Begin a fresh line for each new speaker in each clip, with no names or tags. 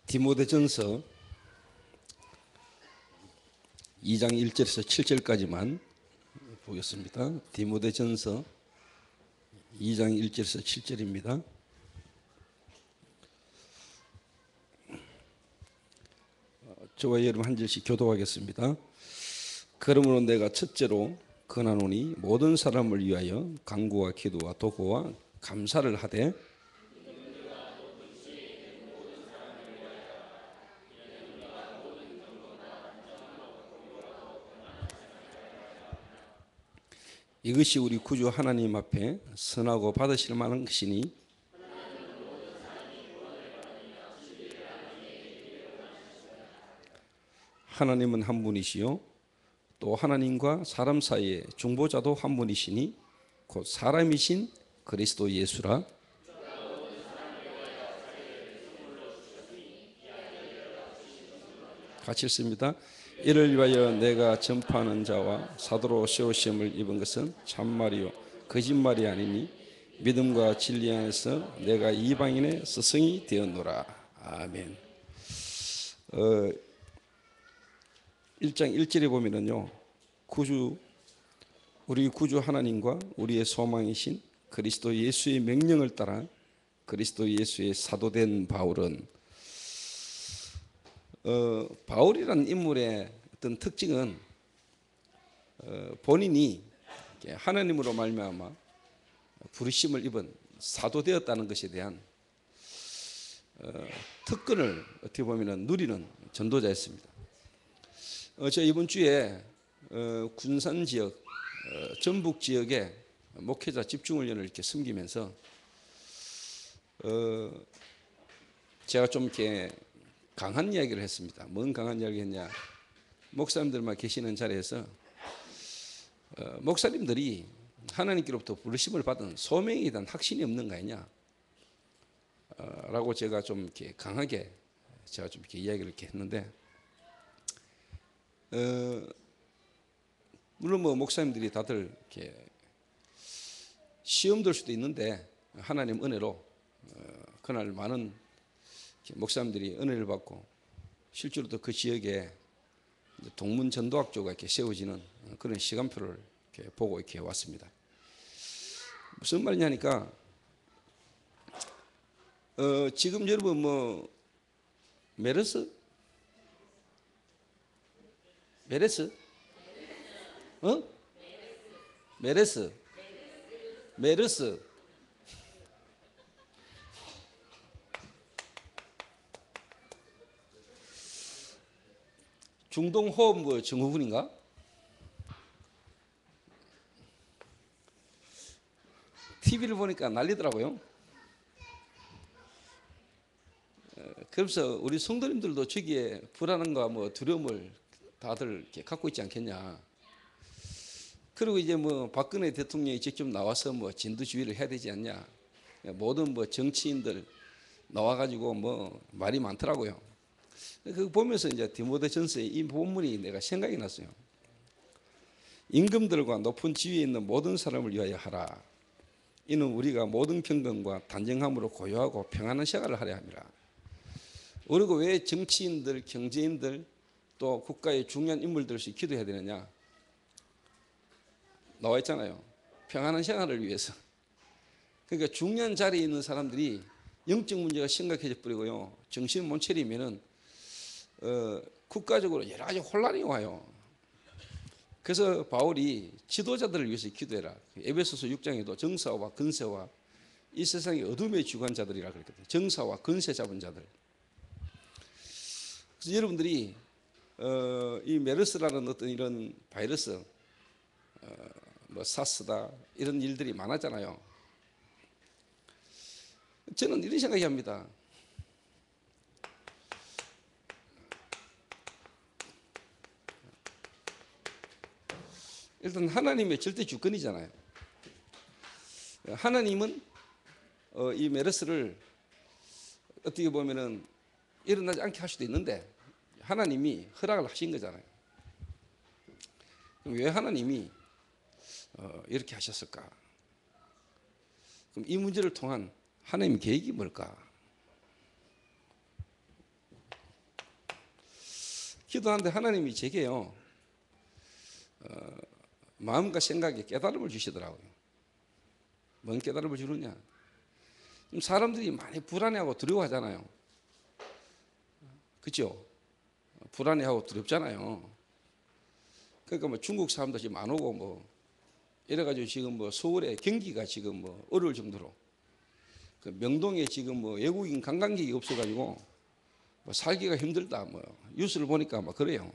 디모데전서 2장 1절에서 7절까지만 보겠습니다. 디모데전서 2장 1절에서 7절입니다. 저와 여러분 한 절씩 교도하겠습니다. 그러므로 내가 첫째로 권하노니 모든 사람을 위하여 간구와 기도와 도구와 감사를 하되 이것이 우리 구주 하나님 앞에 선하고 받으실 만한 것이니 하나님은 한 분이시요 또 하나님과 사람 사이에 중보자도 한 분이시니 곧 사람이신 그리스도 예수라. 같이 읽습니다. 이를 위하여 내가 전파하는 자와 사도로 세우심을 입은 것은 참말이요 거짓말이 아니니 믿음과 진리 안에서 내가 이방인의 스승이 되었노라. 아멘. 1장 1절에 보면은요, 우리 구주 하나님과 우리의 소망이신 그리스도 예수의 명령을 따라 그리스도 예수의 사도된 바울은 바울이라는 인물의 어떤 특징은 본인이 하나님으로 말미암아 부르심을 입은 사도되었다는 것에 대한 특권을 어떻게 보면 누리는 전도자였습니다. 저 이번 주에 군산 지역, 전북 지역에 목회자 집중훈련을 이렇게 섬기면서 제가 좀 이렇게 강한 이야기를 했습니다. 뭔 강한 이야기 했냐? 목사님들만 계시는 자리에서 목사님들이 하나님께로부터 부르심을 받은 소명에 대한 확신이 없는 거 아니냐? 라고 제가 좀 이렇게 강하게 제가 좀 이렇게 이야기를 이렇게 했는데, 물론 뭐 목사님들이 다들 이렇게 시험 들 수도 있는데 하나님 은혜로 그날 많은 목사님들이 은혜를 받고 실제로도 그 지역에 동문 전도학교가 이렇게 세워지는 그런 시간표를 이렇게 보고 이렇게 왔습니다. 무슨 말이냐니까 지금 여러분 뭐 메르스? 메르스. 중동호흡 증후군인가? TV를 보니까 난리더라고요. 그래서 우리 성도님들도 저기에 불안함과 뭐 두려움을 다들 이렇게 갖고 있지 않겠냐. 그리고 이제 뭐 박근혜 대통령이 직접 나와서 뭐 진두지휘를 해야 되지 않냐. 모든 뭐 정치인들 나와가지고 뭐 말이 많더라고요. 그거 보면서 이제 디모데전서의 이 본문이 내가 생각이 났어요. 임금들과 높은 지위에 있는 모든 사람을 위하여 하라. 이는 우리가 모든 평강과 단정함으로 고요하고 평안한 생활을 하려 함이라. 그리고 왜 정치인들, 경제인들 또 국가의 중요한 인물들이 기도해야 되느냐? 나와 있잖아요. 평안한 생활을 위해서. 그러니까 중요한 자리에 있는 사람들이 영적 문제가 심각해져 버리고요. 정신 못 차리면은 국가적으로 여러 가지 혼란이 와요. 그래서 바울이 지도자들을 위해서 기도해라. 에베소서 6장에도 정사와 근세와 이 세상의 어둠의 주관자들이라 그랬거든요. 정사와 근세 잡은 자들. 그래서 여러분들이 이 메르스라는 어떤 이런 바이러스, 뭐 사스다 이런 일들이 많았잖아요. 저는 이런 생각이 합니다. 일단 하나님의 절대 주권이잖아요. 하나님은 이 메르스를 어떻게 보면은 일어나지 않게 할 수도 있는데 하나님이 허락을 하신 거잖아요. 그럼 왜 하나님이 이렇게 하셨을까? 그럼 이 문제를 통한 하나님의 계획이 뭘까? 기도하는데 하나님이 제게요, 마음과 생각에 깨달음을 주시더라고요. 뭔 깨달음을 주느냐? 지금 사람들이 많이 불안해하고 두려워하잖아요. 그죠? 불안해하고 두렵잖아요. 그러니까 뭐 중국 사람도 지금 안 오고 뭐 이래가지고 지금 뭐 서울에 경기가 지금 뭐 어려울 정도로, 그 명동에 지금 뭐 외국인 관광객이 없어가지고 뭐 살기가 힘들다 뭐 뉴스를 보니까 막 그래요.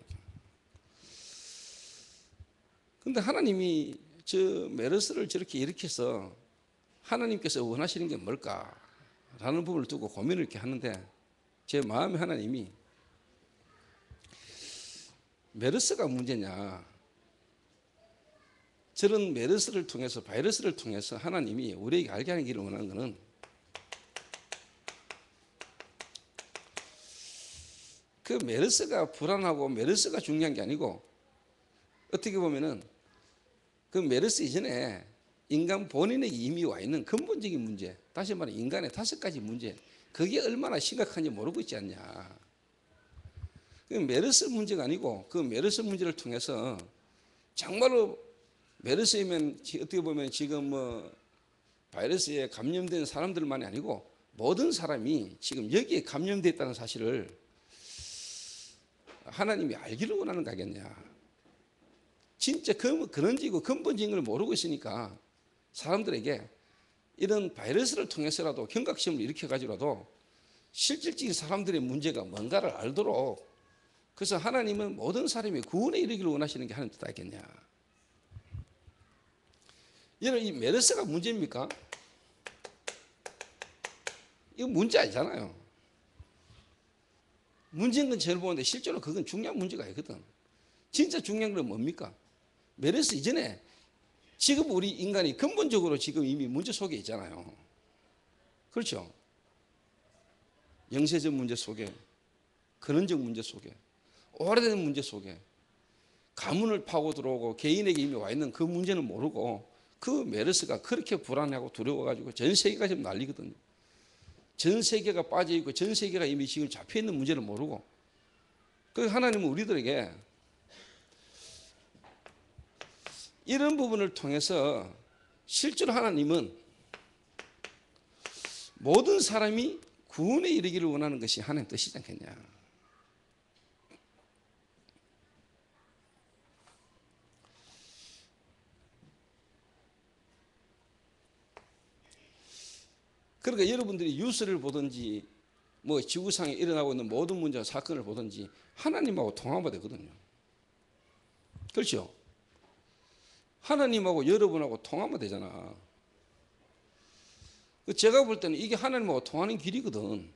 근데 하나님이 저 메르스를 저렇게 일으켜서 하나님께서 원하시는 게 뭘까라는 부분을 두고 고민을 이렇게 하는데, 제 마음에 하나님이 메르스가 문제냐, 저런 메르스를 통해서, 바이러스를 통해서 하나님이 우리에게 알게 하는 길을 원하는 것은 그 메르스가 불안하고 메르스가 중요한 게 아니고, 어떻게 보면은 그 메르스 이전에 인간 본인에게 이미 와 있는 근본적인 문제, 다시 말해 인간의 5가지 문제, 그게 얼마나 심각한지 모르고 있지 않냐. 그 메르스 문제가 아니고 그 메르스 문제를 통해서 정말로 메르스이면 어떻게 보면 지금 뭐 바이러스에 감염된 사람들만이 아니고 모든 사람이 지금 여기에 감염됐다는 사실을 하나님이 알기를 원하는 거 아겠냐. 진짜 근원적이고 근본적인 걸 모르고 있으니까 사람들에게 이런 바이러스를 통해서라도 경각심을 일으켜가지고라도 실질적인 사람들의 문제가 뭔가를 알도록, 그래서 하나님은 모든 사람이 구원에 이르기를 원하시는 게 하나님 뜻 아니겠냐. 여러분, 이 메르스가 문제입니까? 이거 문제 아니잖아요. 문제인 건 제일 보는데 실제로 그건 중요한 문제가 아니거든. 진짜 중요한 건 뭡니까? 메르스 이전에 지금 우리 인간이 근본적으로 지금 이미 문제 속에 있잖아요. 그렇죠? 영세적 문제 속에, 근원적 문제 속에, 오래된 문제 속에 가문을 파고 들어오고 개인에게 이미 와 있는 그 문제는 모르고 그 메르스가 그렇게 불안하고 두려워가지고 전 세계가 지금 난리거든요. 전 세계가 빠져있고 전 세계가 이미 지금 잡혀있는 문제를 모르고, 그 하나님은 우리들에게 이런 부분을 통해서 실제로 하나님은 모든 사람이 구원에 이르기를 원하는 것이 하나님 뜻이지 않겠냐. 그러니까 여러분들이 뉴스를 보든지 뭐 지구상에 일어나고 있는 모든 문제와 사건을 보든지 하나님하고 통하면 되거든요. 그렇죠? 하나님하고 여러분하고 통하면 되잖아. 제가 볼 때는 이게 하나님하고 통하는 길이거든.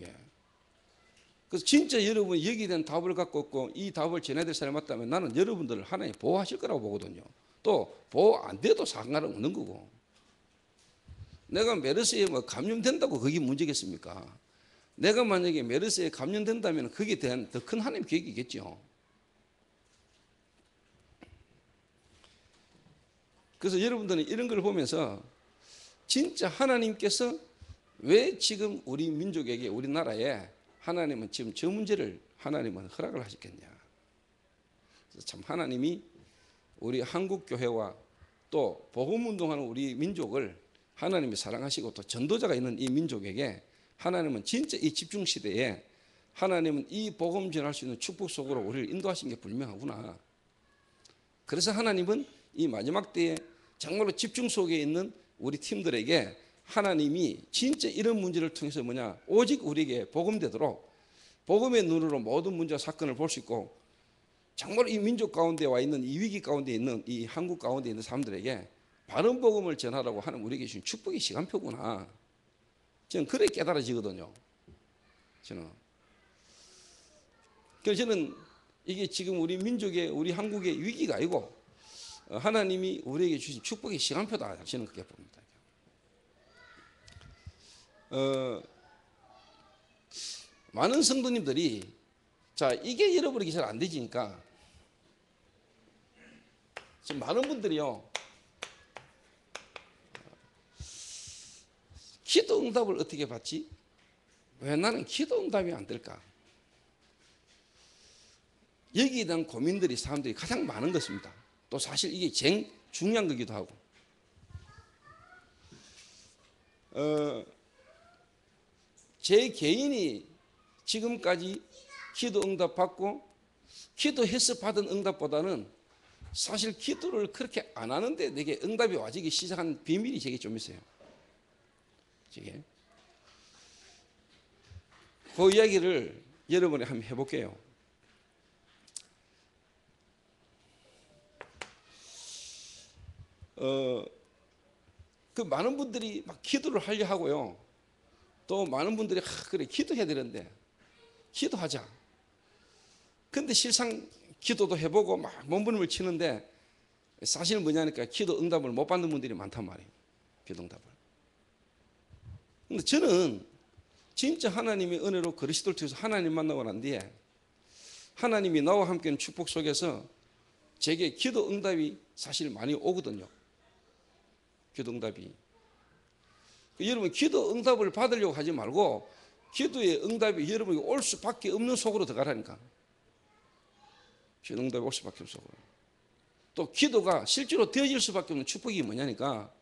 예. 그래서 진짜 여러분이 여기에 대한 답을 갖고 있고 이 답을 전해야 될 사람이 맞다면 나는 여러분들을 하나님 보호하실 거라고 보거든요. 또 보호 안 돼도 상관없는 거고. 내가 메르스에 뭐 감염된다고 그게 문제겠습니까? 내가 만약에 메르스에 감염된다면 그게 대한 더 큰 하나님 계획이겠죠. 그래서 여러분들은 이런 걸 보면서 진짜 하나님께서 왜 지금 우리 민족에게, 우리나라에 하나님은 지금 저 문제를 하나님은 허락을 하셨겠냐. 그래서 참 하나님이 우리 한국 교회와 또 복음 운동하는 우리 민족을 하나님이 사랑하시고 또 전도자가 있는 이 민족에게 하나님은 진짜 이 집중 시대에 하나님은 이 복음 전할 수 있는 축복 속으로 우리를 인도하신 게 분명하구나. 그래서 하나님은 이 마지막 때에 정말로 집중 속에 있는 우리 팀들에게 하나님이 진짜 이런 문제를 통해서 뭐냐, 오직 우리에게 복음되도록 복음의 눈으로 모든 문제와 사건을 볼 수 있고 정말 이 민족 가운데 와 있는 이 위기 가운데 있는 이 한국 가운데 있는 사람들에게 바른 복음을 전하라고 하는 우리에게 주신 축복의 시간표구나. 저는 그래 깨달아지거든요. 그래서 저는 이게 지금 우리 민족의, 우리 한국의 위기가 아니고 하나님이 우리에게 주신 축복의 시간표다. 저는 그렇게 봅니다. 많은 성도님들이 자 이게 잃어버리기 잘 안 되지니까 지금 많은 분들이요 기도 응답을 어떻게 받지? 왜 나는 기도 응답이 안 될까? 여기에 대한 고민들이 사람들이 가장 많은 것입니다. 또 사실 이게 제일 중요한 거기도 하고. 제 개인이 지금까지 기도 응답 받고 기도해서 받은 응답보다는 사실 기도를 그렇게 안 하는데 내게 응답이 와지기 시작한 비밀이 제게 좀 있어요. 제게. 그 이야기를 여러분이 한번 해볼게요. 그 많은 분들이 막 기도를 하려 하고요. 또 많은 분들이 그래 기도해야 되는데 기도하자. 근데 실상 기도도 해보고 막 몸부림을 치는데 사실 뭐냐니까 기도 응답을 못 받는 분들이 많단 말이에요. 기도 응답을. 근데 저는 진짜 하나님의 은혜로 그리스도를 통해서 하나님 만나고 난 뒤에 하나님이 나와 함께하는 축복 속에서 제게 기도 응답이 사실 많이 오거든요. 기도 응답이. 여러분 기도 응답을 받으려고 하지 말고 기도의 응답이 여러분이 올 수밖에 없는 속으로 들어가라니까. 기도 응답이 올 수밖에 없어. 또 기도가 실제로 되어질 수밖에 없는 축복이 뭐냐니까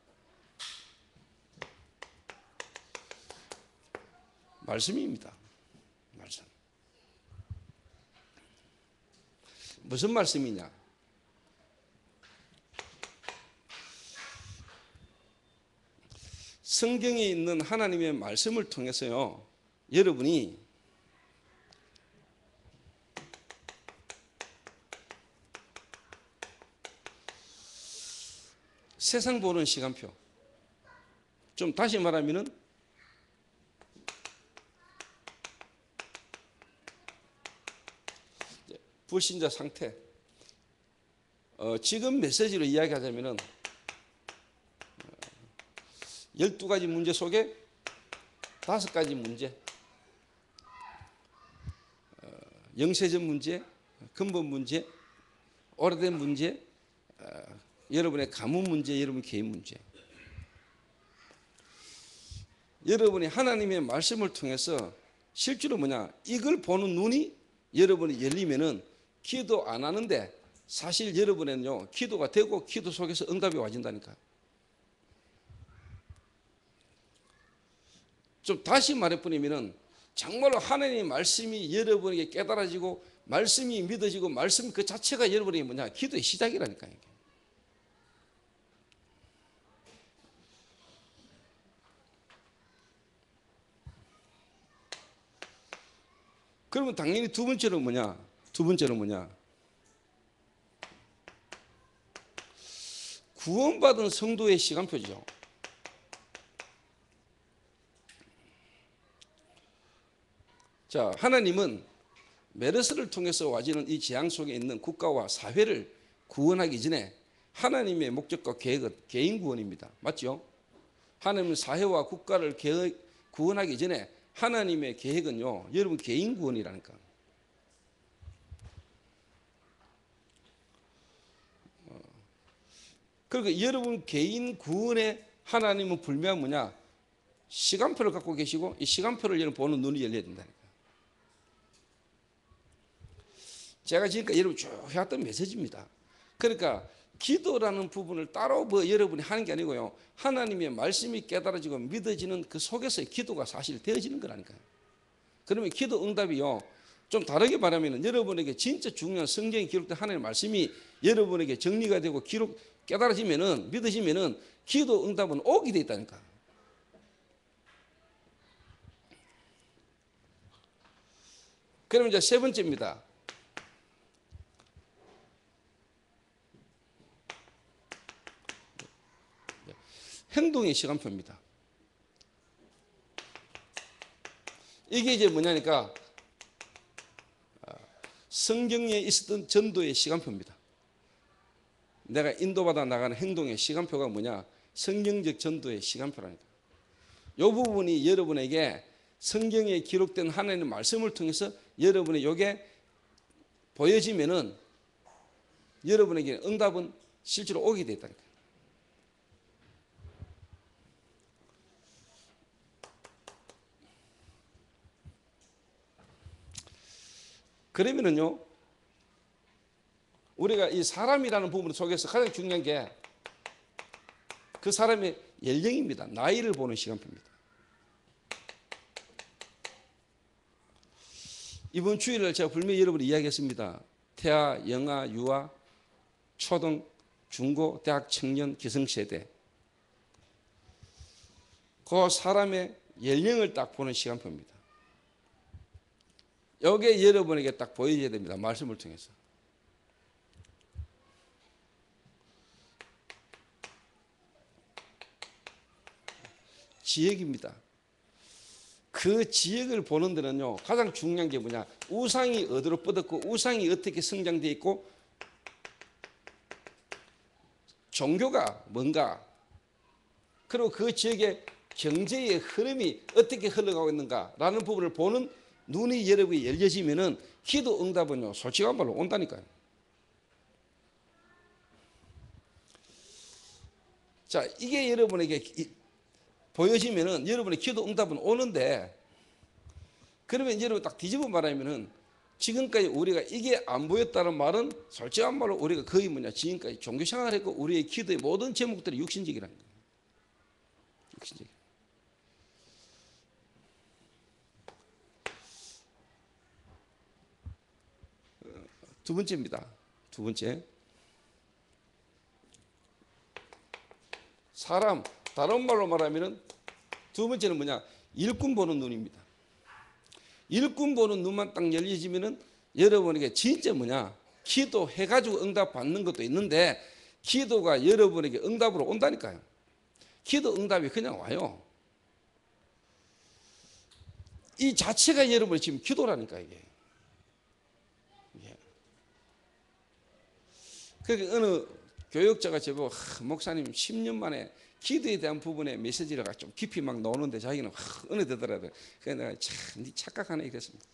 말씀입니다. 말씀. 무슨 말씀이냐? 성경에 있는 하나님의 말씀을 통해서요, 여러분이 세상 보는 시간표, 좀 다시 말하면은 불신자 상태, 지금 메시지로 이야기하자면은 12가지 문제 속에 5가지 문제, 영세적 문제, 근본 문제, 오래된 문제, 여러분의 가문 문제, 여러분 개인 문제. 여러분이 하나님의 말씀을 통해서 실제로 뭐냐, 이걸 보는 눈이 여러분이 열리면은 기도 안 하는데 사실 여러분은요 기도가 되고 기도 속에서 응답이 와진다니까. 좀 다시 말해버리면은 정말로 하나님의 말씀이 여러분에게 깨달아지고 말씀이 믿어지고 말씀 그 자체가 여러분에게 뭐냐, 기도의 시작이라니까요. 그러면 당연히 두 번째는 뭐냐? 구원받은 성도의 시간표죠. 자, 하나님은 메르스를 통해서 와지는 이 재앙 속에 있는 국가와 사회를 구원하기 전에 하나님의 목적과 계획은 개인 구원입니다. 맞죠? 하나님은 사회와 국가를 구원하기 전에 하나님의 계획은요, 여러분 개인 구원이라니까. 그러니까 여러분 개인 구원에 하나님은 분명한 뭐냐? 시간표를 갖고 계시고 이 시간표를 여러분 보는 눈이 열려야 된다니까. 제가 지금까지 여러분 쭉 해왔던 메시지입니다. 그러니까 기도라는 부분을 따로 뭐 여러분이 하는 게 아니고요, 하나님의 말씀이 깨달아지고 믿어지는 그 속에서의 기도가 사실 되어지는 거라니까요. 그러면 기도 응답이요, 좀 다르게 말하면 여러분에게 진짜 중요한 성경에 기록된 하나님의 말씀이 여러분에게 정리가 되고 깨달아지면은, 믿어지면은 기도 응답은 오게 돼 있다니까. 그러면 이제 세 번째입니다. 행동의 시간표입니다. 이게 이제 뭐냐니까 성경에 있었던 전도의 시간표입니다. 내가 인도받아 나가는 행동의 시간표가 뭐냐? 성경적 전도의 시간표라니까. 이 부분이 여러분에게 성경에 기록된 하나님의 말씀을 통해서 여러분의 이게 보여지면은 여러분에게 응답은 실제로 오게 됐다니까. 그러면은요, 우리가 이 사람이라는 부분 속에서 가장 중요한 게 그 사람의 연령입니다. 나이를 보는 시간표입니다. 이번 주일날 제가 분명히 여러분이 이야기했습니다. 태아, 영아, 유아, 초등, 중고, 대학, 청년, 기성세대. 그 사람의 연령을 딱 보는 시간표입니다. 이게 여러분에게 딱 보여줘야 됩니다. 말씀을 통해서. 지역입니다. 그 지역을 보는 데는요, 가장 중요한 게 뭐냐, 우상이 어디로 뻗었고 우상이 어떻게 성장되어 있고 종교가 뭔가, 그리고 그 지역의 경제의 흐름이 어떻게 흘러가고 있는가라는 부분을 보는 눈이 여러분이 열려지면은 기도 응답은요, 솔직한 말로 온다니까요. 자, 이게 여러분에게 보여지면은 여러분의 기도 응답은 오는데, 그러면 여러분 딱 뒤집어 말하면은 지금까지 우리가 이게 안 보였다는 말은 솔직한 말로 우리가 거의 뭐냐, 지금까지 종교 생활을 했고 우리의 기도의 모든 제목들이 육신적이라는 거예요. 육신적. 두 번째입니다. 두 번째. 사람, 다른 말로 말하면은 두 번째는 뭐냐, 일꾼 보는 눈입니다. 일꾼 보는 눈만 딱 열려지면은 여러분에게 진짜 뭐냐, 기도해가지고 응답 받는 것도 있는데 기도가 여러분에게 응답으로 온다니까요. 기도 응답이 그냥 와요. 이 자체가 여러분의 지금 기도라니까 이게. 그러니까 어느 교역자가 저보고 목사님 10년 만에 기도에 대한 부분에 메시지를 좀 깊이 막 나오는데 자기는 은혜되더라고요. 그래서 내가 참 네 착각하네 이랬습니다.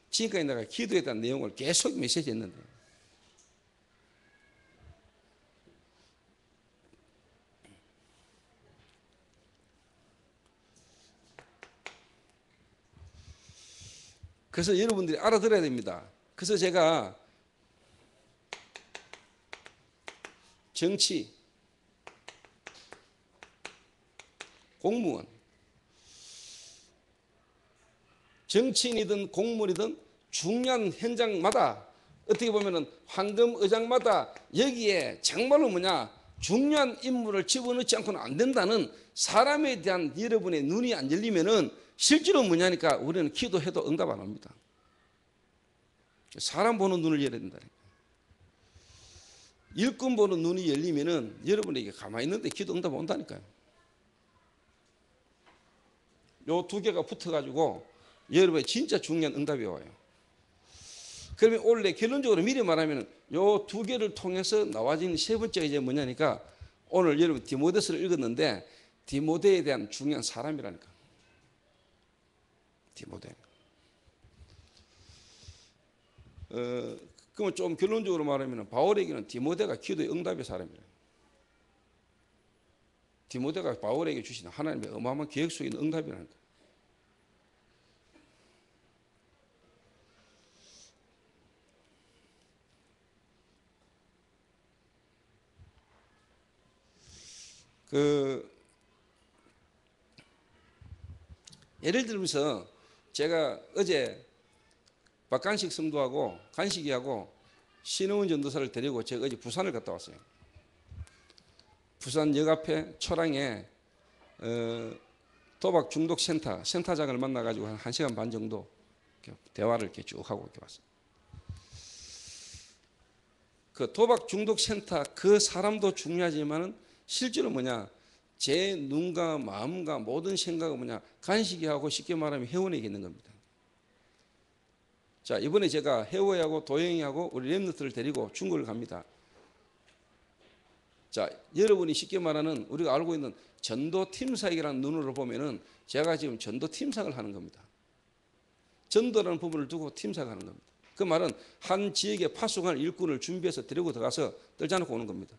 지금까지 내가 기도에 대한 내용을 계속 메시지했는데, 그래서 여러분들이 알아들어야 됩니다. 그래서 제가 정치, 공무원, 정치인이든 공무원이든 중요한 현장마다 어떻게 보면은 황금의장마다 여기에 정말로 뭐냐, 중요한 인물을 집어넣지 않고는 안 된다는 사람에 대한 여러분의 눈이 안 열리면은 실제로 뭐냐니까 우리는 기도해도 응답 안 합니다. 사람 보는 눈을 열어야 된다. 일꾼 보는 눈이 열리면은 여러분에게 가만히 있는데 기도 응답 온다니까요. 요 두 개가 붙어가지고 여러분의 진짜 중요한 응답이 와요. 그러면 원래 결론적으로 미리 말하면 요 두 개를 통해서 나와진 세 번째가 이제 뭐냐니까, 오늘 여러분 디모데서를 읽었는데 디모데에 대한 중요한 사람이라니까. 디모데. 그러면 좀 결론적으로 말하면 바울에게는 디모데가 기도의 응답의 사람이래요. 디모데가 바울에게 주신 하나님의 어마어마한 계획 속에 있는 응답이라니까. 예를 들면서 제가 어제 박간식 성도하고 간식이하고 신흥원 전도사를 데리고 제가 어제 부산을 갔다 왔어요. 부산역 앞에 초랑에 도박 중독 센터장을 만나가지고 한 1시간 반 정도 대화를 이렇게 쭉 하고 이렇게 왔어요. 그 도박 중독 센터 그 사람도 중요하지만은 실제로 뭐냐, 제 눈과 마음과 모든 생각은 뭐냐, 간식이하고 쉽게 말하면 회원에게 있는 겁니다. 자, 이번에 제가 혜호하고 도영이하고 우리 랩너트를 데리고 중국을 갑니다. 자, 여러분이 쉽게 말하는 우리가 알고 있는 전도 팀사역이라는 눈으로 보면은 제가 지금 전도 팀사역을 하는 겁니다. 전도라는 부분을 두고 팀사역을 하는 겁니다. 그 말은 한 지역에 파송할 일꾼을 준비해서 데리고 들어가서 떨쳐놓고 오는 겁니다.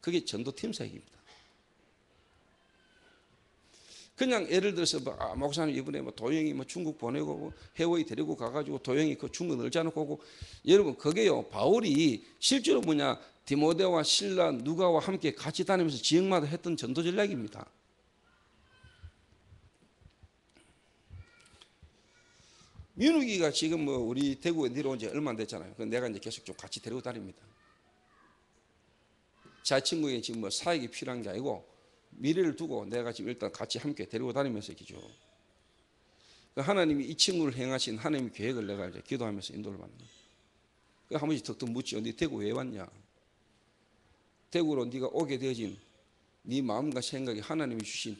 그게 전도 팀사역입니다. 그냥 예를 들어서 뭐, 목사님 이번에 뭐 도영이 뭐 중국 보내고 뭐 해외에 데리고 가가지고 도영이 그 중국 늘지 않고 오고, 여러분 그게요, 바울이 실제로 뭐냐, 디모데와 실라 누가와 함께 같이 다니면서 지역마다 했던 전도 전략입니다. 민욱이가 지금 뭐 우리 대구에 내려온 지 얼마 안 됐잖아요. 내가 이제 계속 좀 같이 데리고 다닙니다. 제 친구에게 지금 뭐 사역이 필요한 게 아니고 미래를 두고 내가 지금 일단 같이 함께 데리고 다니면서 기죠. 하나님이 이 친구를 행하신 하나님의 계획을 내가 이제 기도하면서 인도를 받는 거예요. 한 번씩 덕덕 묻죠. 네 대구 왜 왔냐? 대구로 네가 오게 되어진 네 마음과 생각이 하나님이 주신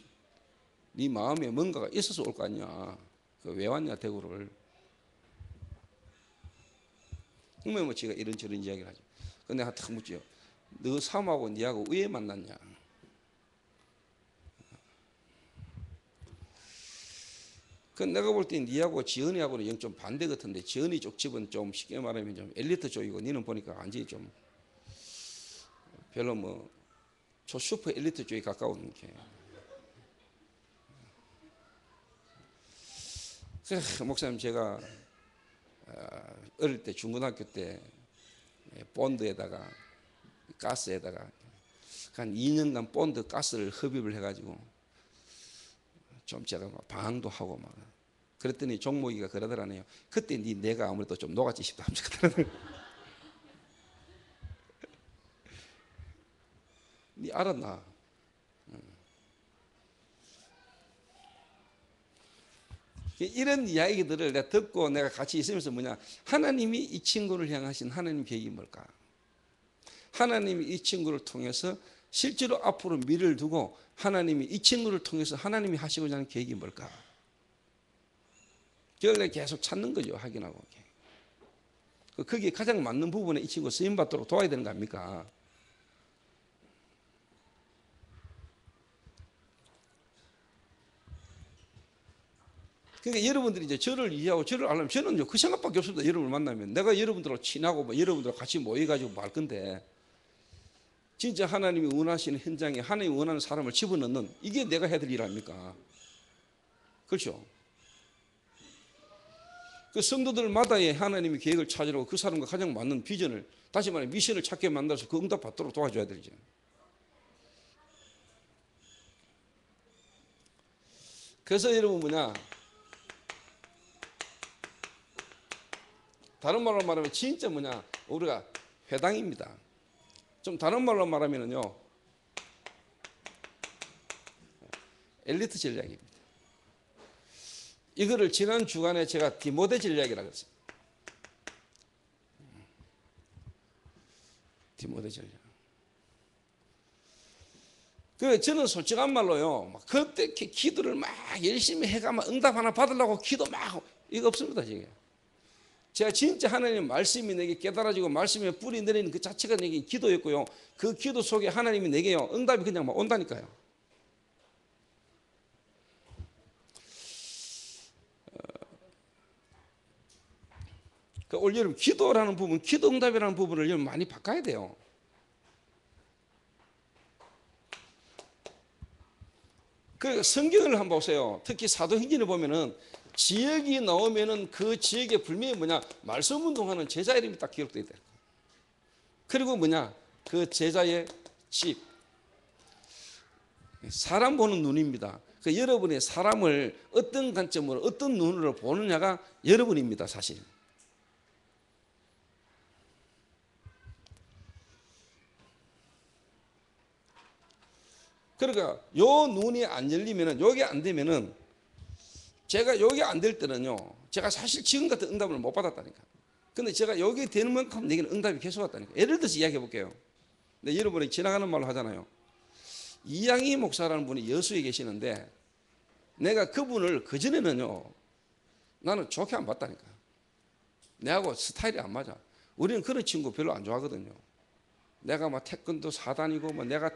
네 마음에 뭔가가 있어서 올 거 아니야. 왜 왔냐 대구를? 그러면 뭐 제가 이런저런 이야기를 하죠. 근데 내가 탁 묻죠. 너 사모하고 니하고 왜 만났냐? 그 내가 볼 때 니하고 지연이하고는 영 좀 반대 같은데, 지연이 쪽 집은 좀 쉽게 말하면 좀 엘리트 쪽이고 니는 보니까 완전히 좀 별로 뭐 초슈퍼 엘리트 쪽에 가까운 게. 그래서 목사님 제가 어릴 때 중고등학교 때 본드에다가 가스에다가 한 2년간 본드 가스를 흡입을 해가지고 좀 제가 막 방황도 하고 막 그랬더니 종목이가 그러더라네요. 그때 내가 아무래도 좀 녹았지 싶다 하면서 그러더라고요. 니 알았나? 이런 이야기들을 내가 듣고 내가 같이 있으면서 뭐냐, 하나님이 이 친구를 향하신 하나님 계획이 뭘까? 하나님이 이 친구를 통해서 실제로 앞으로 미래를 두고 하나님이 이 친구를 통해서 하나님이 하시고자 하는 계획이 뭘까? 그걸 내가 계속 찾는 거죠. 확인하고. 거기에 가장 맞는 부분에 이 친구 쓰임받도록 도와야 되는 거 아닙니까? 그러니까 여러분들이 이제 저를 이해하고 저를 알려면 저는 그 생각밖에 없습니다. 여러분을 만나면 내가 여러분들하고 친하고 뭐 여러분들하고 같이 모여가지고 뭐 할 건데, 진짜 하나님이 원하시는 현장에 하나님이 원하는 사람을 집어넣는, 이게 내가 해야 될 일 아닙니까? 그렇죠? 그 성도들마다의 하나님의 계획을 찾으려고 그 사람과 가장 맞는 비전을, 다시 말해 미션을 찾게 만들어서 그 응답 받도록 도와줘야 되죠. 그래서 여러분 뭐냐, 다른 말로 말하면 진짜 뭐냐, 우리가 회당입니다. 좀 다른 말로 말하면요, 엘리트 전략입니다. 이거를 지난 주간에 제가 디모데 전략이라고 했어요. 디모데 전략. 그 저는 솔직한 말로요, 막 그때 기도를 막 열심히 해가 막 응답 하나 받으려고 기도 막, 이거 없습니다. 지금 제가 진짜 하나님 말씀이 내게 깨달아지고 말씀에 뿌리 내리는 그 자체가 내게 기도였고요, 그 기도 속에 하나님이 내게요 응답이 그냥 막 온다니까요. 그 올 여름 기도라는 부분, 기도 응답이라는 부분을 여러분 많이 바꿔야 돼요. 그 성경을 한번 보세요. 특히 사도행전을 보면은 지역이 나오면은 그 지역의 불명이 뭐냐, 말씀 운동하는 제자 이름이 딱 기록되어 있다. 그리고 뭐냐, 그 제자의 집, 사람 보는 눈입니다. 그 여러분의 사람을 어떤 관점으로 어떤 눈으로 보느냐가 여러분입니다. 사실. 그러니까 요 눈이 안 열리면은, 요게 안 되면은, 제가 요게 안 될 때는요, 제가 사실 지금 같은 응답을 못 받았다니까. 근데 제가 요게 되는 만큼 내게는 응답이 계속 왔다니까. 예를 들어서 이야기해 볼게요. 근데 여러분이 지나가는 말로 하잖아요. 이양희 목사라는 분이 여수에 계시는데, 내가 그분을 그전에는요, 나는 좋게 안 봤다니까. 내하고 스타일이 안 맞아. 우리는 그런 친구 별로 안 좋아하거든요. 내가 막 태권도 사단이고 뭐 내가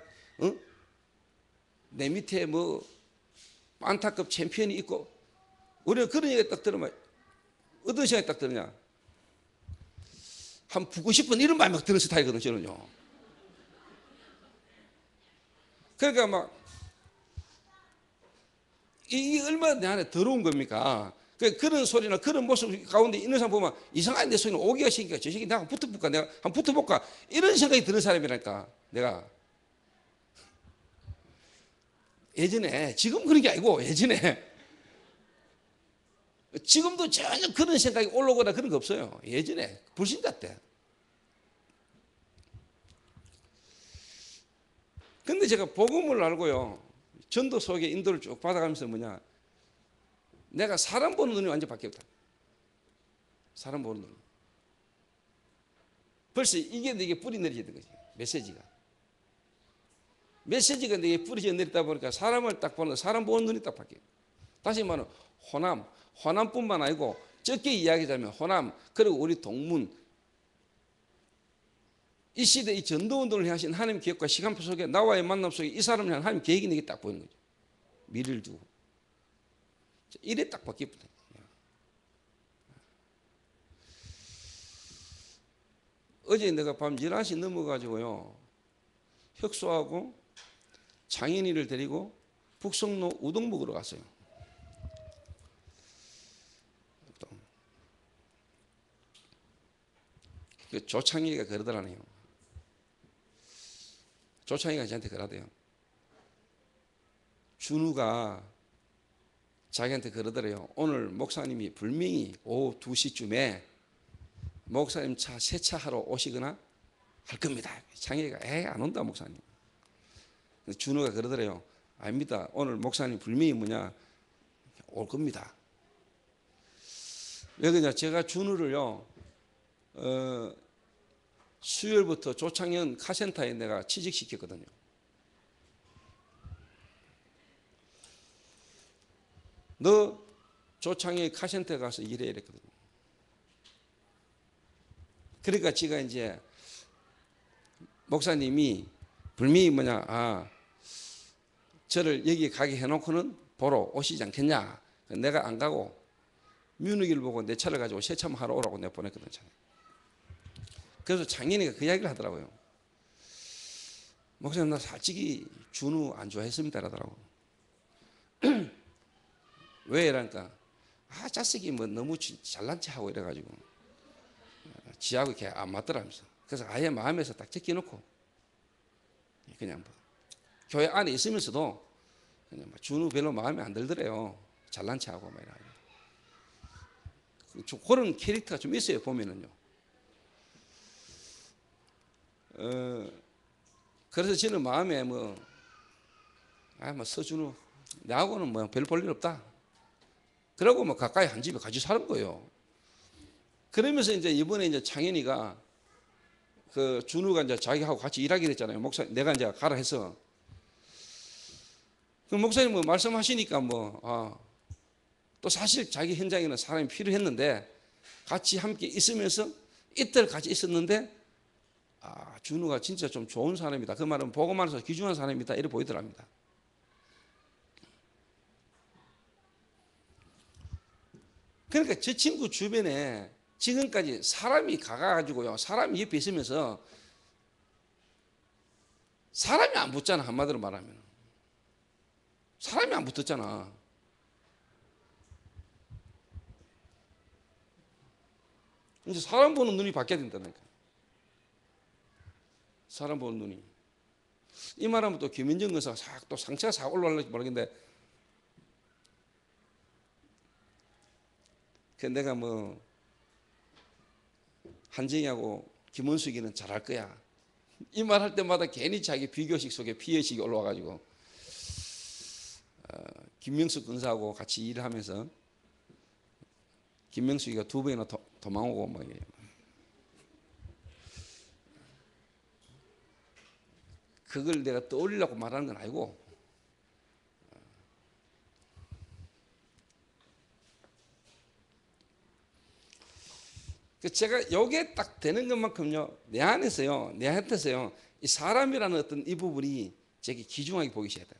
내 밑에 뭐 안타급 챔피언이 있고, 우리가 그런 얘기 딱 들으면 어떤 생각이 딱 드느냐, 한 보고 싶은 이런 마음이 막 드는 스타일이거든요. 저는요. 그러니까 막 이게 얼마나 내 안에 더러운 겁니까? 그런 소리나 그런 모습 가운데 있는 사람 보면 이상한 내 소리는 오기가 싫으니까 저 새끼 내가 붙어볼까? 내가 한번 붙어볼까? 이런 생각이 드는 사람이라니까 내가. 예전에, 지금 그런 게 아니고 예전에, 지금도 전혀 그런 생각이 올라오거나 그런 거 없어요. 예전에 불신자 때. 근데 제가 복음을 알고요, 전도 속에 인도를 쭉 받아가면서 뭐냐, 내가 사람 보는 눈이 완전 바뀌었다. 사람 보는 눈. 벌써 이게 내게 뿌리 내리는 거지. 메시지가 내게 뿌리 내리다 보니까 사람을 딱 보는, 사람 보는 눈이 딱 바뀌어요. 다시 말하면 호남뿐만 아니고 적게 이야기하자면 호남, 그리고 우리 동문, 이 시대 이 전도운동을 하신 하나님 계획과 시간표 속에 나와의 만남 속에 이 사람을 향한 하나님 계획이 내게 딱 보이는 거죠. 미래를 두고. 이래 딱 바뀌었다. 어제 내가 밤 11시 넘어가지고요, 혁수하고 장인이를 데리고 북성로 우동 먹으러 갔어요. 그 조창희가 그러더라네요. 조창희가 저한테 그러대요. 준우가 자기한테 그러더래요. 오늘 목사님이 분명히 오후 2시쯤에 목사님 차 세차하러 오시거나 할 겁니다. 창희가 안 온다 목사님. 준우가 그러더래요. 아닙니다. 오늘 목사님 분명히 뭐냐 올 겁니다. 왜 그러냐, 제가 준우를요 수요일부터 조창현 카센터에 내가 취직시켰거든요. 너 조창현 카센터에 가서 일해 이랬거든요. 그러니까 제가 이제 목사님이 분명히 뭐냐, 저를 여기 가게 해놓고는 보러 오시지 않겠냐. 내가 안 가고 민욱이를 보고 내 차를 가지고 세참 하러 오라고 내가 보냈거든요. 그래서 장인이가 그 이야기를 하더라고요. 목사님 나 솔직히 준우 안 좋아했습니다 라더라고. 왜 이러니까 자식이 뭐 너무 잘난 체하고 이래가지고 지하고 이렇게 안 맞더라면서. 그래서 아예 마음에서 딱 제껴놓고 그냥 뭐 교회 안에 있으면서도 그냥 뭐 준우 별로 마음에 안 들더래요. 잘난 체하고 막 이래가지고. 그런 캐릭터가 좀 있어요 보면은요. 그래서 저는 마음에 뭐 서준우 나하고는 뭐 별 볼 일 없다. 그러고 뭐 가까이 한 집에 같이 사는 거예요. 그러면서 이제 이번에 이제 창현이가 그 준우가 이제 자기하고 같이 일하기로 했잖아요. 목사님 내가 이제 가라 해서. 그 목사님 뭐 말씀하시니까 또 사실 자기 현장에는 사람이 필요했는데 같이 함께 있으면서 이틀 같이 있었는데 준우가 진짜 좀 좋은 사람이다. 그 말은 복음 안에서 귀중한 사람이다. 이렇게 보이더랍니다. 그러니까 저 친구 주변에 지금까지 사람이 가가지고요, 사람이 옆에 있으면서 사람이 안 붙잖아. 한마디로 말하면 사람이 안 붙었잖아. 이제 사람 보는 눈이 바뀌어야 된다니까. 사람 보는 눈이. 이 말하면 또 김현정 의사가 또 상처가 싹 올라올지 모르겠는데, 내가 뭐 한정희하고 김원숙이는 잘할 거야. 이 말 할 때마다 괜히 자기 비교식 속에 피해식이 올라와가지고 김명숙 근사하고 같이 일을 하면서 김명숙이가 2번이나 도망오고 뭐 이래요. 그걸 내가 떠올리려고 말하는 건 아니고, 제가 요게 딱 되는 것만큼요, 내 안에서요, 이 사람이라는 어떤 이 부분이 제게 귀중하게 보기 시작해요.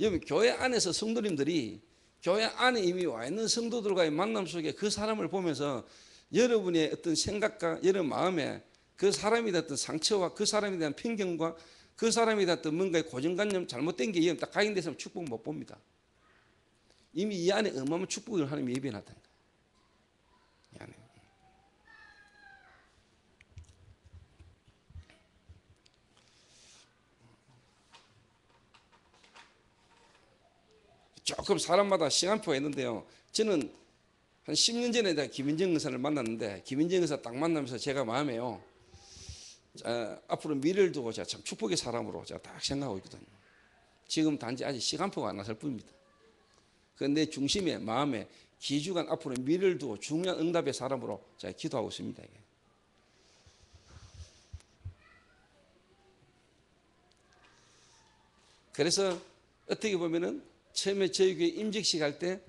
여러분, 교회 안에서 성도님들이 교회 안에 이미 와 있는 성도들과의 만남 속에 그 사람을 보면서 여러분의 어떤 생각과 여러분 마음에 그 사람에 대한 어떤 상처와 그 사람에 대한 편견과 그 사람에 대한 또 뭔가 고정관념 잘못된 게 딱 각인돼서 축복 못 봅니다. 이미 이 안에 어마어마한 축복을 하나님이 예비해놨다는 거예요. 이 안에. 조금 사람마다 시간표가 있는데요. 저는 한 10년 전에 내가 김인정 의사를 만났는데, 김인정 의사 딱 만나면서 제가 마음에요, 앞으로 미래를 두고 제가 참 축복의 사람으로 제가 딱 생각하고 있거든요. 지금 단지 아직 시간표가 안 왔을 뿐입니다. 그런데 내 중심에, 마음에 기주간 앞으로 미래를 두고 중요한 응답의 사람으로 제가 기도하고 있습니다. 그래서 어떻게 보면은 처음에 저희 교회 임직식 할 때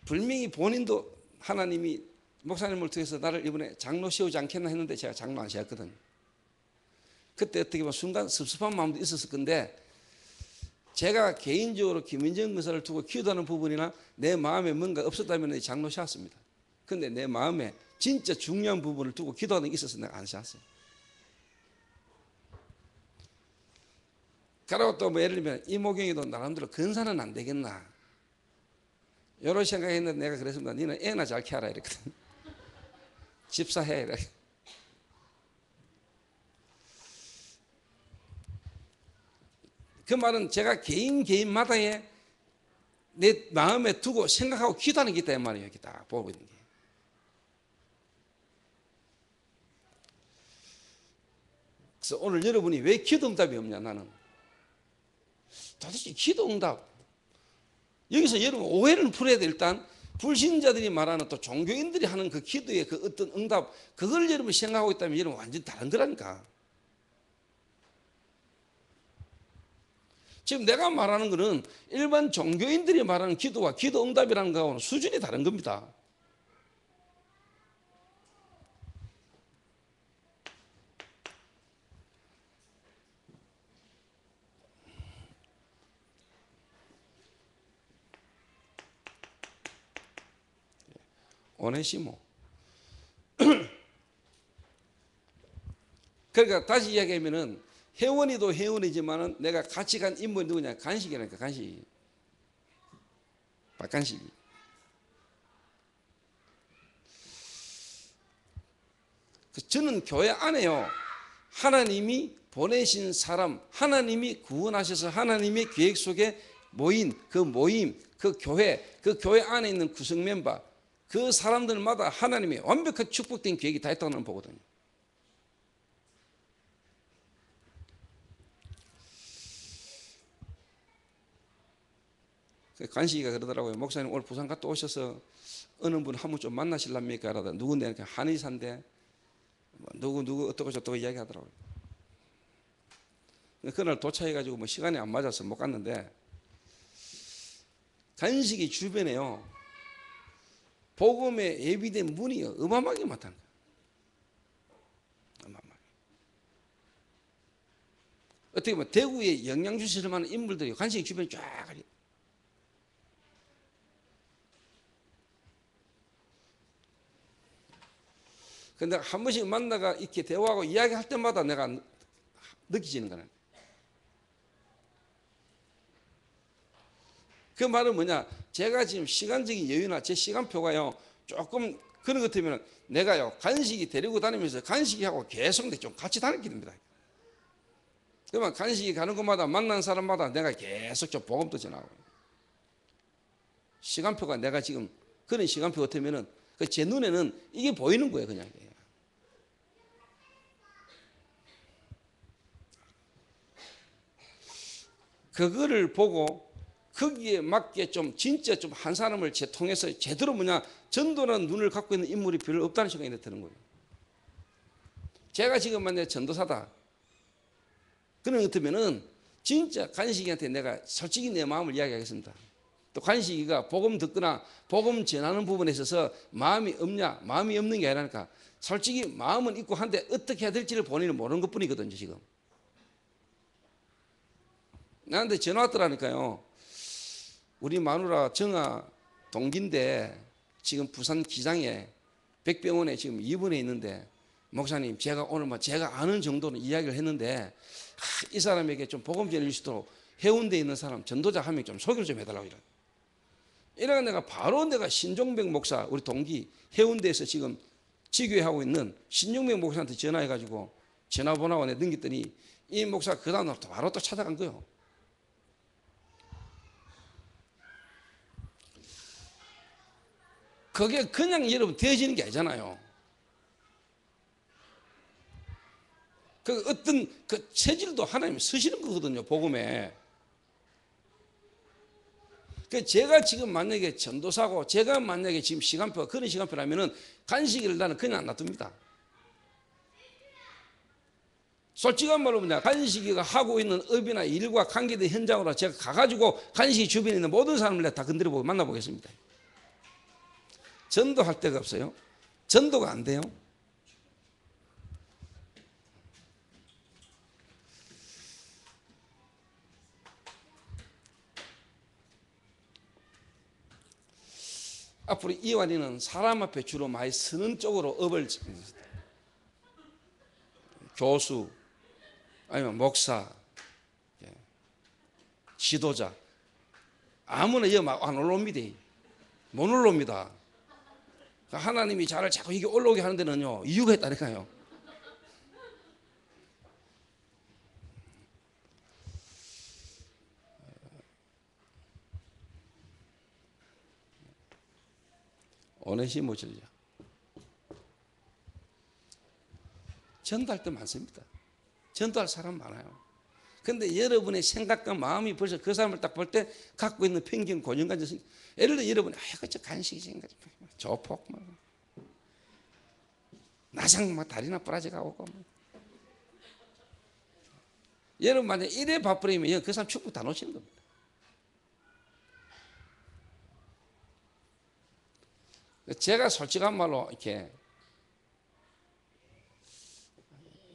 분명히 본인도 하나님이 목사님을 통해서 나를 이번에 장로 세우지 않겠나 했는데 제가 장로 안 세웠거든요. 그때 어떻게 보면 순간 섭섭한 마음도 있었을 건데, 제가 개인적으로 김인정 의사를 두고 기도하는 부분이나 내 마음에 뭔가 없었다면 장로 세웠습니다. 근데 내 마음에 진짜 중요한 부분을 두고 기도하는 게 있어서 내가 안 세웠어요. 그리고 또 뭐 예를 들면 이모경이도 나름대로 근사는 안 되겠나 이런 생각했는데, 내가 그랬습니다. 너는 애나 잘 키워라 이랬거든. 집사해 이래. 그 말은 제가 개인마다의 내 마음에 두고 생각하고 기도하는 게 있다 이 말이에요. 이렇게 딱 보고 있는 게. 그래서 오늘 여러분이 왜 기도 응답이 없냐, 나는 도대체 기도 응답, 여기서 여러분 오해를 풀어야 돼. 일단 불신자들이 말하는 또 종교인들이 하는 그 기도의 그 어떤 응답, 그걸 여러분 생각하고 있다면 여러분 완전 다른 거라니까. 지금 내가 말하는 거는 일반 종교인들이 말하는 기도와 기도 응답이라는 거하고는 수준이 다른 겁니다. 오네시모. 그러니까 다시 이야기하면은 회원이도 회원이지만은 내가 같이 간 인물이 누구냐? 간식이라니까, 간식. 박간식이. 저는 교회 안에요, 하나님이 보내신 사람, 하나님이 구원하셔서 하나님의 계획 속에 모인 그 모임, 그 교회 안에 있는 구성 멤버, 그 사람들마다 하나님의 완벽한 축복된 계획이 다 있다고 나는 보거든요. 간식이가 그러더라고요. 목사님 오늘 부산 갔다 오셔서 어느 분 한 분 좀 만나실랍니까? 라다 누군데? 한의사인데 누구 어떻고 저떻고 이야기하더라고요. 그날 도착해가지고 뭐 시간이 안 맞아서 못 갔는데, 간식이 주변에요 복음에 예비된 문이 어마어마하게 많다는 거예요. 어마어마하게. 어떻게 보면 대구에 영향 주실 만한 인물들이 간식이 주변에 쫙. 근데 한 번씩 만나가 이렇게 대화하고 이야기할 때마다 내가 느끼지는 거는, 그 말은 뭐냐, 제가 지금 시간적인 여유나 제 시간표가요 조금 그런 것 같으면 내가요 간식이 데리고 다니면서 간식이하고 계속 좀 같이 다니게 됩니다. 그러면 간식이 가는 곳마다 만난 사람마다 내가 계속 좀 복음도 전하고, 시간표가 내가 지금 그런 시간표 같으면은 제 눈에는 이게 보이는 거예요, 그냥. 그거를 보고 거기에 맞게 좀 진짜 좀 한 사람을 통해서 제대로 뭐냐 전도라는 눈을 갖고 있는 인물이 별로 없다는 생각이 드는 거예요. 제가 지금 만약에 전도사다 그런 것 같으면은 진짜 간식이한테 내가 솔직히 내 마음을 이야기하겠습니다. 또 간식이가 복음 듣거나 복음 전하는 부분에 있어서 마음이 없냐, 마음이 없는 게 아니라니까, 솔직히 마음은 있고 한데 어떻게 해야 될지를 본인은 모르는 것 뿐이거든요. 지금 나한테 전화 왔더라니까요. 우리 마누라 정아 동기인데 지금 부산 기장에 백병원에 지금 입원해 있는데 목사님, 제가 오늘 뭐 제가 아는 정도는 이야기를 했는데 이 사람에게 좀 복음 전할 수 있도록 해운대에 있는 사람 전도자 한 명 좀 소개를 좀 해달라고 이래. 이래가 내가 바로 내가 신종백 목사 우리 동기 해운대에서 지금 지교회하고 있는 신종백 목사한테 전화해가지고 전화번호가 내가 넘겼더니 이 목사 그 다음날 바로 또 찾아간 거예요. 그게 그냥 여러분 되어지는 게 아니잖아요. 그 어떤 그 체질도 하나님이 쓰시는 거거든요, 복음에. 그 제가 지금 만약에 전도사고 제가 만약에 지금 시간표가 그런 시간표라면은 간식을 나는 그냥 안 놔둡니다. 솔직한 말로 뭐냐, 간식이가 하고 있는 업이나 일과 관계된 현장으로 제가 가가지고 간식이 주변에 있는 모든 사람을 내가 다 건드려보고 만나보겠습니다. 전도할 데가 없어요. 전도가 안 돼요. 앞으로 이완이는 사람 앞에 주로 많이 서는 쪽으로 업을 교수 아니면 목사 지도자 아무나 여기 안 올라옵니다. 못 올라옵니다. 하나님이 저를 자꾸 이게 올라오게 하는 데는요 이유가 있다니까요. 오네시모 전략. 전도할 때 많습니다. 전도할 사람 많아요. 근데 여러분의 생각과 마음이 벌써 그 사람을 딱 볼 때 갖고 있는 편견, 고정관념, 예를 들어 여러분이 저 간식이 생각, 조폭, 나상 다리나 부러져가 오고 여러분 만약 이래 바쁘면 그 사람 축복 다 놓치는 겁니다. 제가 솔직한 말로 이렇게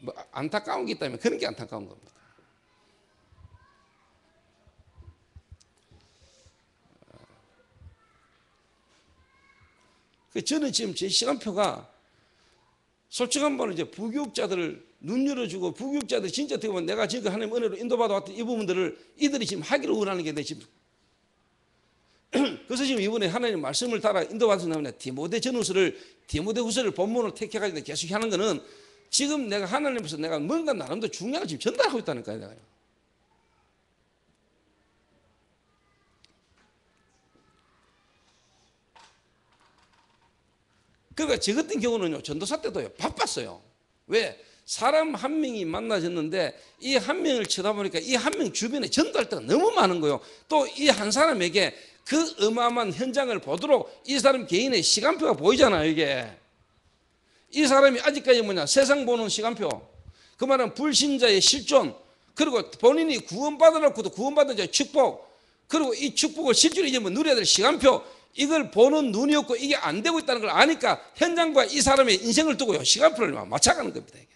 뭐 안타까운 게 있다면 그런 게 안타까운 겁니다. 저는 지금 제 시간표가 솔직한 말로 이제 부교육자들을 눈 열어주고 부교육자들이 진짜 어떻게 보면 내가 지금 하나님 은혜로 인도받아 왔던 이 부분들을 이들이 지금 하기를 원하는 게 내 지금 그래서 지금 이번에 하나님 말씀을 따라 인도받아서 나오는 디모데후서를 본문으로 택해가지고 계속 하는 거는 지금 내가 하나님께서 내가 뭔가 나름대로 중요한 걸 지금 전달하고 있다니까요. 내가. 그러니까 저 같은 경우는요 전도사 때도요 바빴어요. 왜? 사람 한 명이 만나졌는데 이 한 명을 쳐다보니까 이 한 명 주변에 전도할 때가 너무 많은 거예요. 또 이 한 사람에게 그 어마어마한 현장을 보도록 이 사람 개인의 시간표가 보이잖아요. 이게 이 사람이 아직까지 뭐냐 세상 보는 시간표, 그 말은 불신자의 실존, 그리고 본인이 구원받으라고도 구원받은 자의 축복, 그리고 이 축복을 실제로 이제 뭐 누려야 될 시간표, 이걸 보는 눈이 없고 이게 안 되고 있다는 걸 아니까 현장과 이 사람의 인생을 두고요 시간표를 맞춰가는 겁니다. 이게.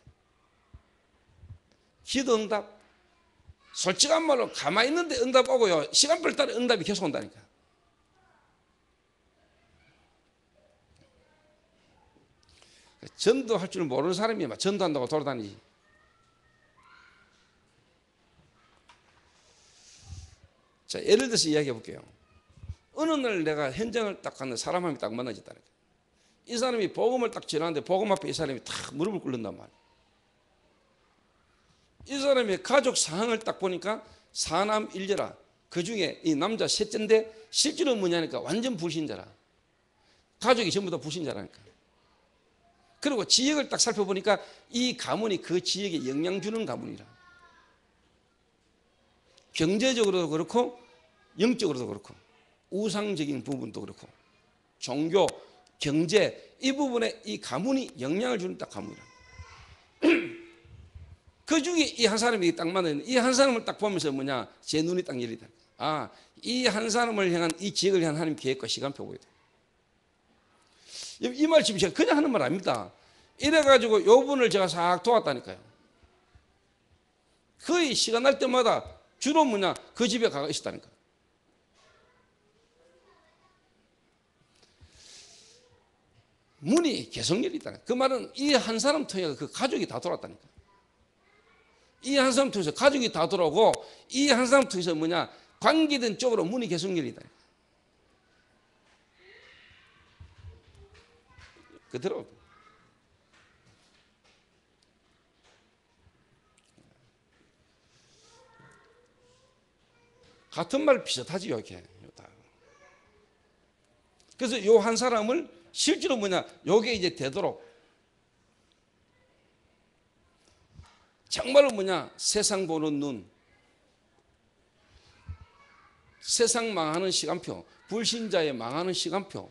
기도 응답, 솔직한 말로 가만히 있는데 응답 오고요 시간표를 따라 응답이 계속 온다니까. 전도할 줄 모르는 사람이 막 전도한다고 돌아다니지. 자, 예를 들어서 이야기해 볼게요. 어느 날 내가 현장을 딱 갔는데 사람 한 명이 딱 만나졌다니까. 이 사람이 복음을 딱 전하는데 복음 앞에 이 사람이 탁 무릎을 꿇는단 말이야. 이 사람의 가족 상황을 딱 보니까 사남 일녀라. 그 중에 이 남자 셋째인데 실제로 뭐냐니까 완전 불신자라. 가족이 전부 다 불신자라니까. 그리고 지역을 딱 살펴보니까 이 가문이 그 지역에 영향 주는 가문이라. 경제적으로도 그렇고 영적으로도 그렇고 우상적인 부분도 그렇고 종교, 경제 이 부분에 이 가문이 영향을 주는 딱 가문이라. 그 중에 이 한 사람이 딱 만나는 이 한 사람을 딱 보면서 뭐냐 제 눈이 딱 열리다. 아, 이 한 사람을 향한 이 지역을 향한 하나님 계획과 시간표 보이다. 이 말 지금 제가 그냥 하는 말 아닙니다. 이래가지고 요 분을 제가 싹 도왔다니까요. 거의 시간 날 때마다 주로 뭐냐 그 집에 가가 있었다니까. 문이 계속 열리다. 그 말은 이 한 사람 통해서 그 가족이 다 돌았다니까. 이 한 사람 통해서 가족이 다 돌아오고 이 한 사람 통해서 뭐냐 관계된 쪽으로 문이 계속 열리다. 그대로. 같은 말 비슷하지요, 이렇게. 그래서 요 한 사람을 실제로 뭐냐, 요게 이제 되도록 정말로 뭐냐, 세상 보는 눈, 세상 망하는 시간표, 불신자의 망하는 시간표,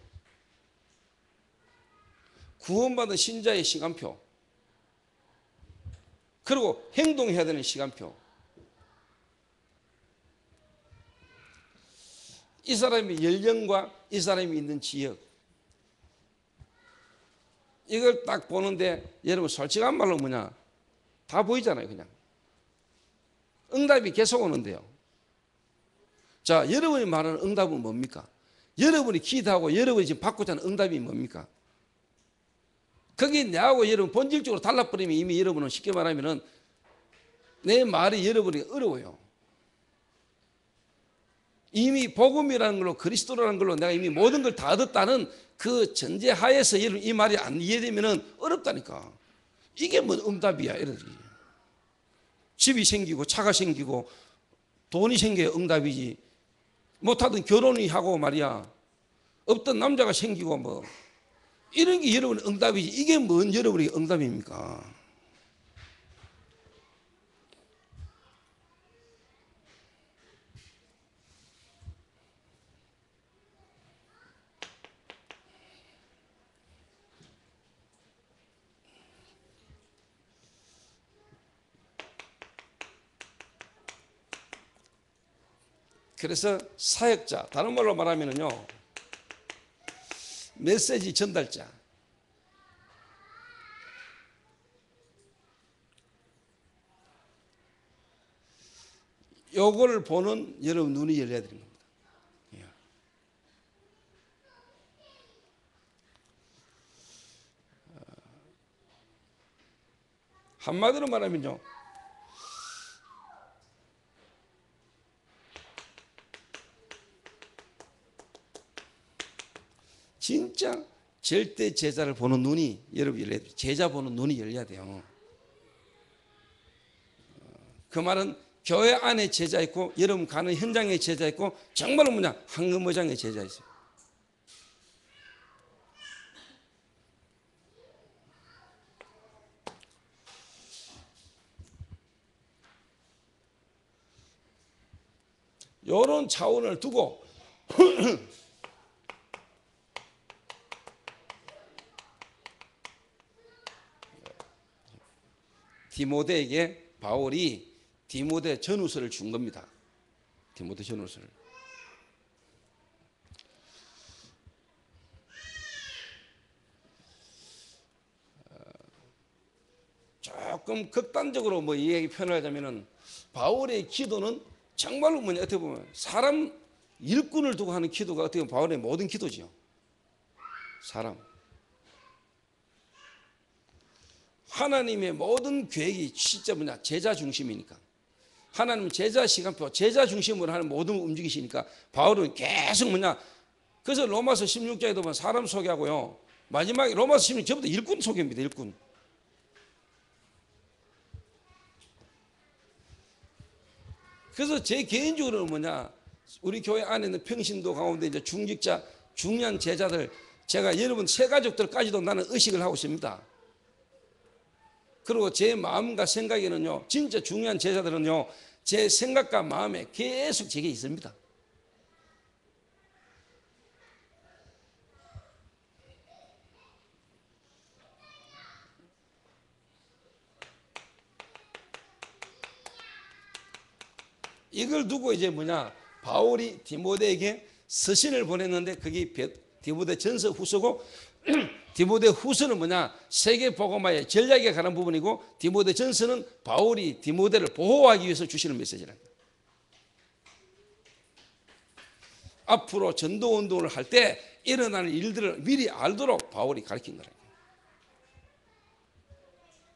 구원받은 신자의 시간표, 그리고 행동해야 되는 시간표. 이 사람의 연령과 이 사람이 있는 지역, 이걸 딱 보는데 여러분 솔직한 말로 뭐냐, 다 보이잖아요. 그냥 응답이 계속 오는데요. 자, 여러분이 말하는 응답은 뭡니까? 여러분이 기도하고 여러분이 지금 받고자 하는 응답이 뭡니까? 거기 내하고 여러분 본질적으로 달라버리면 이미 여러분은 쉽게 말하면은 내 말이 여러분이 어려워요. 이미 복음이라는 걸로, 그리스도라는 걸로 내가 이미 모든 걸 다 얻었다는 그 전제하에서 여러분 이 말이 안 이해되면은 어렵다니까. 이게 뭐 응답이야, 이러지. 집이 생기고 차가 생기고 돈이 생겨야 응답이지. 못하던 결혼이 하고 말이야, 없던 남자가 생기고 뭐 이런 게 여러분 응답이지. 이게 뭔 여러분이 응답입니까? 그래서 사역자, 다른 말로 말하면요, 메시지 전달자. 요거를 보는 여러분 눈이 열려야 되는 겁니다. 한마디로 말하면요, 진짜 절대 제자를 보는 눈이 여러분 열려야 돼요. 제자 보는 눈이 열려야 돼요. 그 말은 교회 안에 제자 있고 여러분 가는 현장에 제자 있고 정말로 뭐냐, 황금어장에 제자 있어요. 이런 차원을 두고 디모데에게 바울이 디모데 전후서를 준 겁니다. 디모데 전후서를. 조금 극단적으로 뭐 이 얘기 표현하자면은 바울의 기도는 정말로 뭐냐, 어떻게 보면 사람 일꾼을 두고 하는 기도가 어떻게 보면 바울의 모든 기도지요. 사람. 하나님의 모든 계획이 진짜 뭐냐, 제자 중심이니까. 하나님은 제자 시간표, 제자 중심으로 하는 모든 걸 움직이시니까 바울은 계속 뭐냐, 그래서 로마서 16장에도 보면 사람 소개하고요, 마지막에 로마서 16장 전부 다 일꾼 소개입니다. 일꾼. 그래서 제 개인적으로는 뭐냐, 우리 교회 안에 있는 평신도 가운데 이제 중직자, 중요한 제자들, 제가 여러분 새 가족들까지도 나는 의식을 하고 있습니다. 그리고 제 마음과 생각에는요, 진짜 중요한 제자들은요, 제 생각과 마음에 계속 제게 있습니다. 이걸 두고 이제 뭐냐, 바울이 디모데에게 서신을 보냈는데 그게 디모데 전서 후서고 디모데 후서는 뭐냐, 세계 복음화의 전략에 관한 부분이고 디모데 전서는 바울이 디모데를 보호하기 위해서 주시는 메시지랍니다. 앞으로 전도 운동을 할 때 일어나는 일들을 미리 알도록 바울이 가르친 거예요.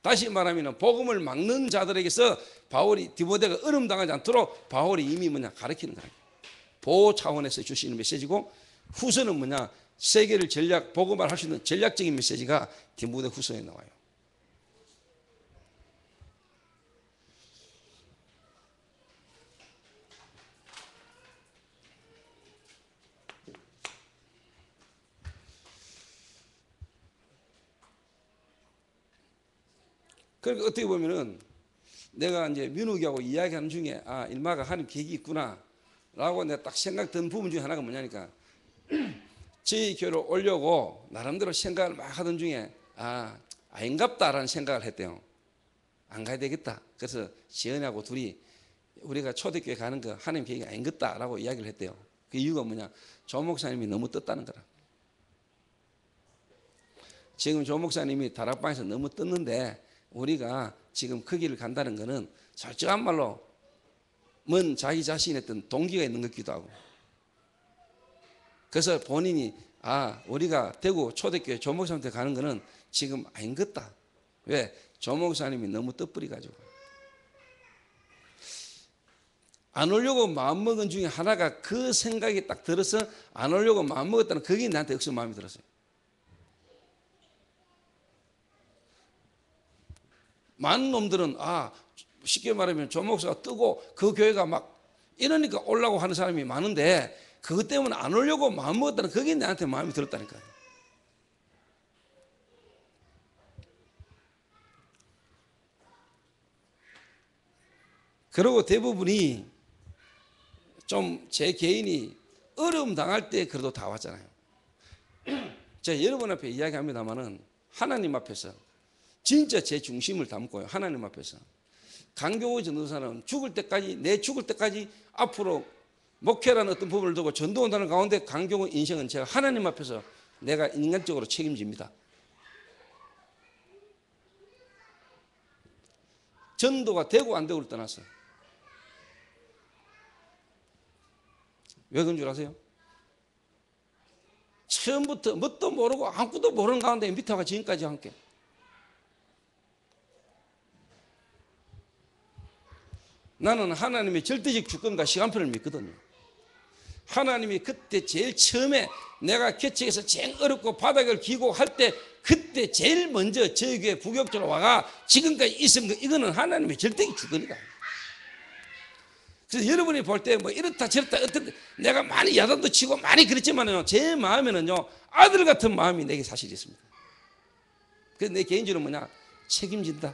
다시 말하면 복음을 막는 자들에게서 바울이 디모데가 어려움당하지 않도록 바울이 이미 가르치는 거예요. 보호 차원에서 주시는 메시지고, 후서는 세계를 복음을 할 수 있는 전략적인 메시지가 디모데 후서에 나와요. 그러니까 어떻게 보면은 내가 이제 민욱이하고 이야기하는 중에 일마가 하는 계획이 있구나 라고 내가 딱 생각든 부분 중에 하나가 뭐냐니까, 저희 교회를 오려고 나름대로 생각을 막 하던 중에 아닌갑다라는 생각을 했대요. 안 가야 되겠다. 그래서 지연이하고 둘이 우리가 초대교회 가는 거 하나님 계획이 아닌갑다라고 이야기를 했대요. 그 이유가 뭐냐, 조 목사님이 너무 떴다는 거라. 지금 조 목사님이 다락방에서 너무 떴는데 우리가 지금 그 길을 간다는 거는 솔직한 말로 자기 자신의 어떤 동기가 있는 것 같기도 하고, 그래서 본인이 우리가 대구 초대교회 조 목사님한테 가는 거는 지금 아닌 것 같다. 왜? 조 목사님이 너무 떠버리 가지고 안 오려고 마음먹은 중에 하나가, 그 생각이 딱 들어서 안 오려고 마음먹었다는 그게 나한테 역시 마음에 들었어요. 많은 놈들은 쉽게 말하면 조 목사가 뜨고 그 교회가 막 이러니까 오려고 하는 사람이 많은데, 그것 때문에 안 오려고 마음먹었다는 그게 나한테 마음에 들었다니까요. 그리고 대부분이 좀 제 개인이 어려움 당할 때 그래도 다 왔잖아요. 제가 여러분 앞에 이야기합니다마는 하나님 앞에서 진짜 제 중심을 담고요. 하나님 앞에서 강경호 전도사는 내 죽을 때까지 앞으로 목회라는 어떤 부분을 두고 전도한다는 가운데 강경호 인생은 제가 하나님 앞에서 내가 인간적으로 책임집니다. 전도가 되고 안 되고를 떠나서. 왜 그런 줄 아세요? 처음부터 뭣도 모르고 아무것도 모르는 가운데 밑에가 지금까지 함께. 나는 하나님의 절대적 주권과 시간표를 믿거든요. 하나님이 그때 제일 처음에 내가 개척해서 제일 어렵고 바닥을 기고 할 때, 그때 제일 먼저 저희 교회 부격적으로 와가 지금까지 있은 거, 이거는 하나님의 절대적 주권이다. 그래서 여러분이 볼 때 이렇다 저렇다 어떤 내가 많이 야단도 치고 많이 그랬지만요, 제 마음에는요 아들 같은 마음이 내게 사실 있습니다. 그래서 내 개인적으로 책임진다.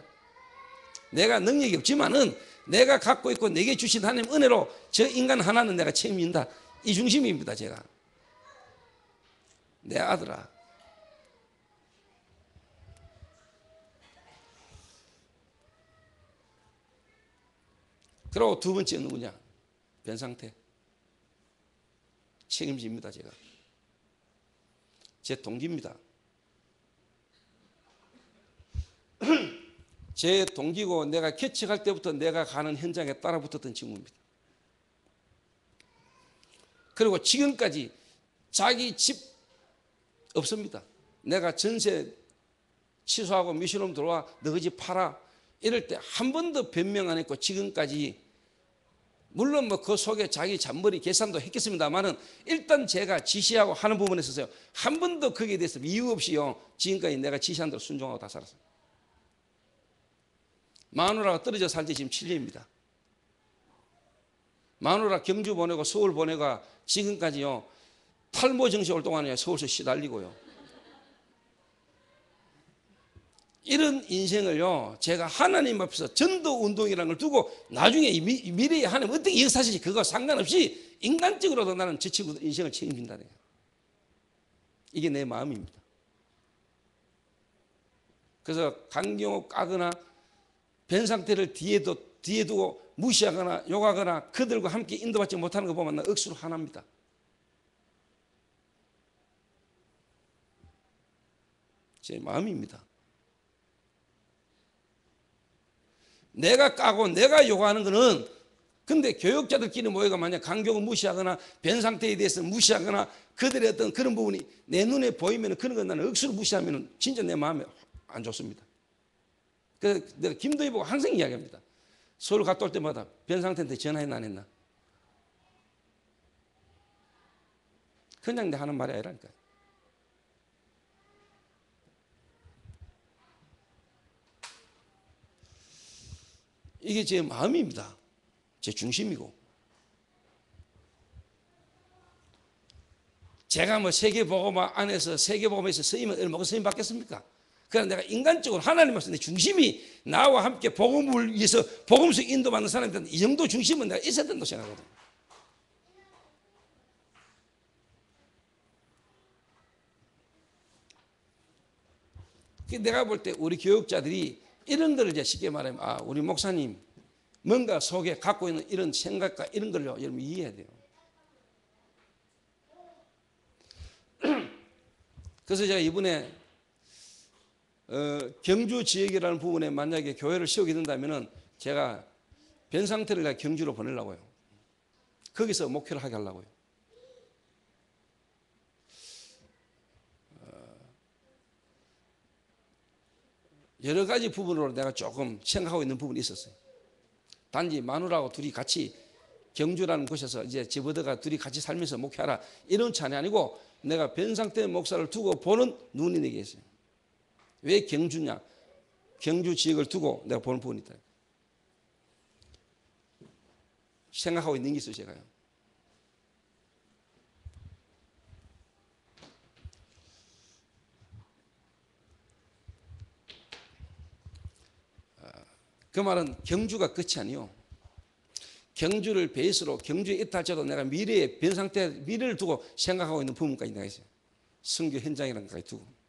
내가 능력이 없지만은 내가 갖고 있고 내게 주신 하나님 은혜로 저 인간 하나는 내가 책임진다. 이 중심입니다. 제가 내 아들아. 그리고 두 번째 누구냐? 변상태. 책임집니다. 제가 제 동기입니다. 제 동기고 내가 개척할 때부터 내가 가는 현장에 따라 붙었던 친구입니다. 그리고 지금까지 자기 집 없습니다. 내가 전세 취소하고 미션홈 들어와 너희 집 팔아 이럴 때 한 번도 변명 안 했고, 지금까지 물론 그 속에 자기 잔머리 계산도 했겠습니다만은 일단 제가 지시하고 하는 부분에 있어서요 한 번도 거기에 대해서 이유 없이요 지금까지 내가 지시한 대로 순종하고 다 살았어요. 마누라가 떨어져 살지 지금 7년입니다. 마누라 경주 보내고 서울 보내고 지금까지요 탈모 정신 올 동안에 서울서 시달리고요. 이런 인생을요 제가 하나님 앞에서 전도 운동이라는 걸 두고 나중에 미래에 하나님 어떻게 역사하실지 그거 상관없이 인간적으로도 나는 제 친구들 인생을 책임진다는 거예요. 이게 내 마음입니다. 그래서 강경호 까거나 변상태를 뒤에 두고 무시하거나 욕하거나 그들과 함께 인도받지 못하는 거 보면 나 억수로 화납니다. 제 마음입니다. 내가 까고 내가 욕하는 거는 근데 교역자들끼리 모여가 만약 강경을 무시하거나 변 상태에 대해서 무시하거나 그들의 어떤 그런 부분이 내 눈에 보이면 그런 건 나는 억수로 무시하면 진짜 내 마음에 안 좋습니다. 그래서 내가 김도희 보고 항상 이야기합니다. 서울 갔다 올 때마다 변 상태한테 전화했나 안 했나? 그냥 내 하는 말이 아니라니까요. 이게 제 마음입니다. 제 중심이고. 제가 뭐 세계복음 안에서 세계복음에서 서임을 얼마나 서임 받겠습니까? 그러나 내가 인간적으로 하나님 말씀 내 중심이 나와 함께 복음을 위해서 복음속 인도받는 사람들은 이 정도 중심은 내가 있어야 된다고 생각하거든요. 내가 볼 때 우리 교육자들이 이런 거를 이제 쉽게 말하면 아 우리 목사님 뭔가 속에 갖고 있는 이런 생각과 이런 걸 여러분 이해해야 돼요. 그래서 제가 이번에 경주 지역이라는 부분에 만약에 교회를 세우게 된다면은 제가 변 상태를 내가 경주로 보내려고요. 거기서 목회를 하게 하려고요. 여러 가지 부분으로 내가 조금 생각하고 있는 부분이 있었어요. 단지 마누라하고 둘이 같이 경주라는 곳에서 이제 집어들어가 둘이 같이 살면서 목회하라 이런 차원이 아니고 내가 변 상태의 목사를 두고 보는 눈이 내게 있어요. 왜 경주냐? 경주 지역을 두고 내가 보는 부분이 있다. 생각하고 있는 게 있어요, 제가요. 그 말은 경주가 끝이 아니요. 경주를 베이스로 경주에 있다 할지라도 내가 미래의 변 상태 미래를 두고 생각하고 있는 부분까지 내가 있어요. 선교 현장이라는 것까지 두고.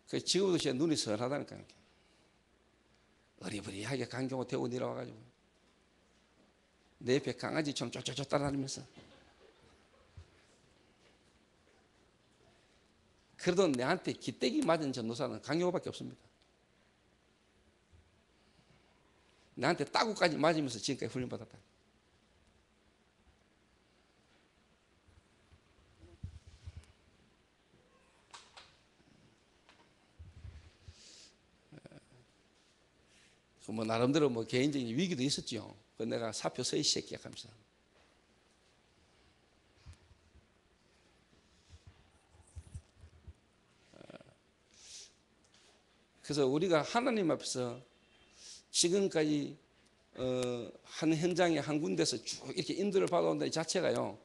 그래서 지금도 제 눈이 선하다니까요. 어리버리하게 강경호 태우고 내려와가지고 내 옆에 강아지처럼 쫓쫓쫓 따라다니면서 그래도 내한테 기대기 맞은 전도사는 강경호밖에 없습니다. 나한테 따구까지 맞으면서 지금까지 훈련받았다. 뭐 나름대로 뭐 개인적인 위기도 있었죠. 그 내가 사표 서이 시작하면서. 그래서 우리가 하나님 앞에서 지금까지 한 현장에 한 군데서 쭉 이렇게 인도를 받아온다는 자체가요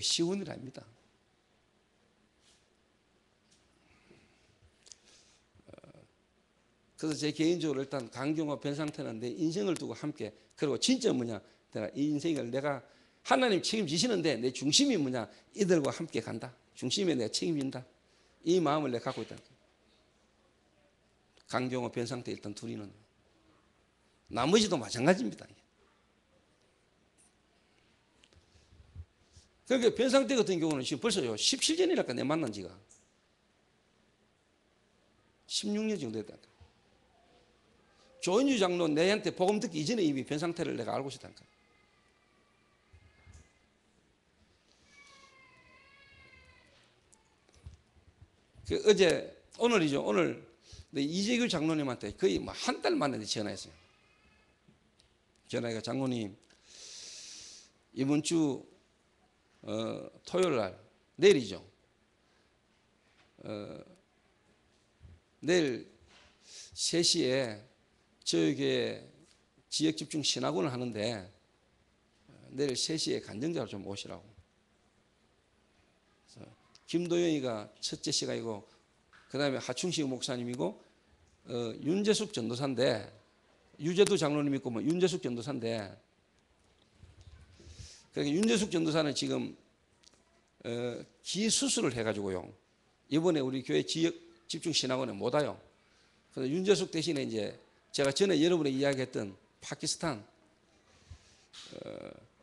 쉬운 일 아닙니다. 그래서 제 개인적으로 일단 강경화 변 상태는 내 인생을 두고 함께 그리고 진짜 뭐냐 내가 이 인생을 내가 하나님 책임지시는데 내 중심이 뭐냐 이들과 함께 간다. 중심에 내가 책임진다. 이 마음을 내가 갖고 있다. 강경화 변 상태 일단 둘이는 나머지도 마찬가지입니다. 그러니까 변 상태 같은 경우는 지금 벌써요 17년이랄까 내 만난 지가 16년 정도 됐다. 조은주 장로 내한테 복음 듣기 이전에 이미 변 상태를 내가 알고 있었다니까. 어제 오늘이죠. 오늘 이재규 장로님한테 거의 뭐 한 달 만에 전화했어요. 전화가 장로님 이번 주 토요일 날 내일이죠. 내일 3시에 저희 교회 지역집중 신학원을 하는데 내일 3시에 간증자로 좀 오시라고. 김도영이가 첫째 시간이고 그 다음에 하충식 목사님이고 윤재숙 전도사인데 유재도 장로님 있고 뭐 윤재숙 전도사인데 그러니까 윤재숙 전도사는 지금 기 수술을 해가지고요 이번에 우리 교회 지역 집중 신학원에 못 와요. 그래서 윤재숙 대신에 이제 제가 전에 여러분에 이야기했던 파키스탄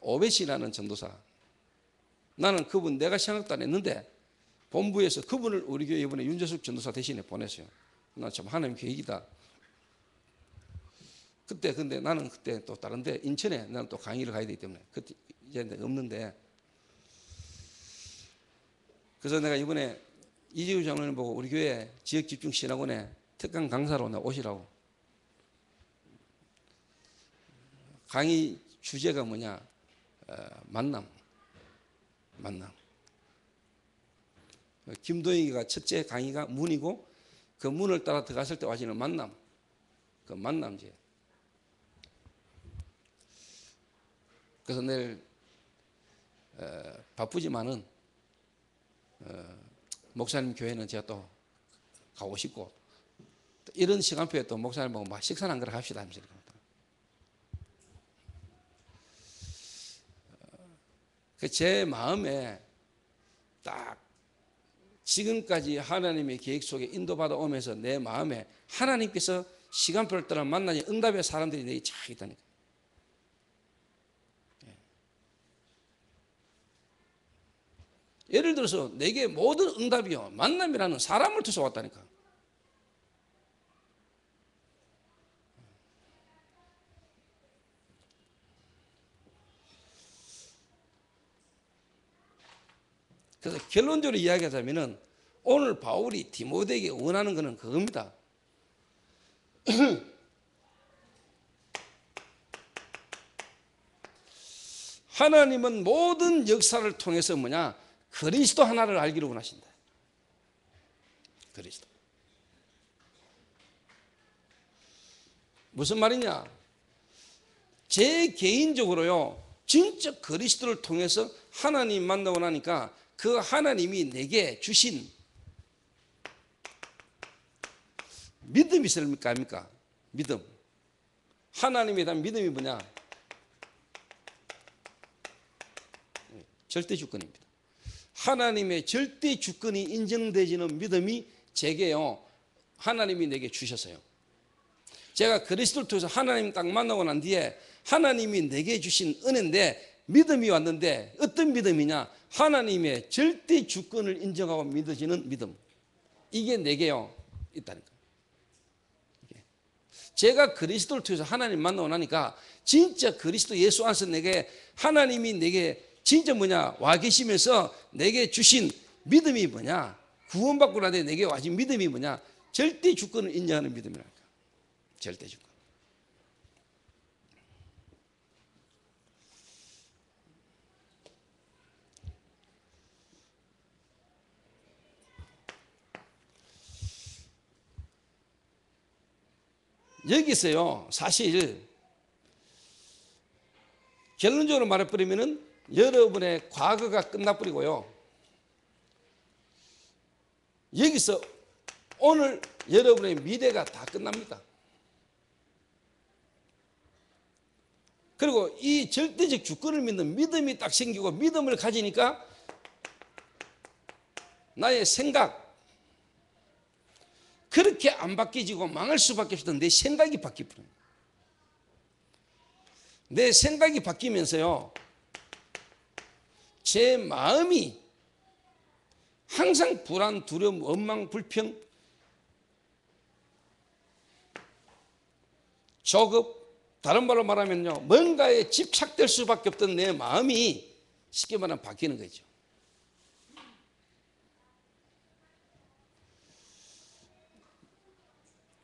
오베시라는 전도사, 나는 그분 내가 생각도 안 했는데 본부에서 그분을 우리 교회 이번에 윤재숙 전도사 대신에 보냈어요. 나 참 하나님 계획이다. 그때 근데 나는 그때 또 다른데 인천에 나는 또 강의를 가야 되기 때문에 그때 이제 없는데, 그래서 내가 이번에 이재우 장로님 보고 우리 교회 지역집중신학원에 특강 강사로 오시라고. 강의 주제가 뭐냐? 만남. 김도영이가 첫째 강의가 문이고, 그 문을 따라 들어갔을 때 와지는 만남. 그 만남제. 그래서 내일 바쁘지만은 목사님 교회는 제가 또 가고 싶고, 또 이런 시간표에 또 목사님 보고 막 식사를 한 거라 합시다 하면서 이렇게. 제 마음에 딱 지금까지 하나님의 계획 속에 인도받아 오면서 내 마음에 하나님께서 시간표를 따라 만나니 응답의 사람들이 내게 쫙 있다니까. 예를 들어서 내게 모든 응답이요 만남이라는 사람을 통해서 왔다니까. 그래서 결론적으로 이야기하자면은 오늘 바울이 디모데에게 원하는 것은 그겁니다. 하나님은 모든 역사를 통해서 뭐냐? 그리스도 하나를 알기를 원하신다. 그리스도. 무슨 말이냐? 제 개인적으로요, 진짜 그리스도를 통해서 하나님 만나고 나니까 그 하나님이 내게 주신 믿음이 있습니까? 아닙니까? 믿음. 하나님에 대한 믿음이 뭐냐? 절대 주권입니다. 하나님의 절대 주권이 인정되지는 믿음이 제게요, 하나님이 내게 주셨어요. 제가 그리스도를 통해서 하나님 딱 만나고 난 뒤에 하나님이 내게 주신 은혜인데 믿음이 왔는데 어떤 믿음이냐? 하나님의 절대 주권을 인정하고 믿어지는 믿음. 이게 내게요 있다니까. 제가 그리스도를 통해서 하나님 만나고 나니까 진짜 그리스도 예수 안에서 내게 하나님이 내게 진짜 뭐냐? 와 계시면서 내게 주신 믿음이 뭐냐? 구원받고 난 뒤에 내게 와진 믿음이 뭐냐? 절대 주권을 인정하는 믿음이라니까. 절대 주권. 여기서요, 사실 결론적으로 말해버리면은 여러분의 과거가 끝나버리고요, 여기서 오늘 여러분의 미래가 다 끝납니다. 그리고 이 절대적 주권을 믿는 믿음이 딱 생기고 믿음을 가지니까 나의 생각, 그렇게 안 바뀌지고 망할 수밖에 없었던 내 생각이 바뀌어버려요. 내 생각이 바뀌면서요, 제 마음이 항상 불안, 두려움, 원망, 불평, 조급, 다른 말로 말하면요, 뭔가에 집착될 수밖에 없던 내 마음이 쉽게 말하면 바뀌는 거죠.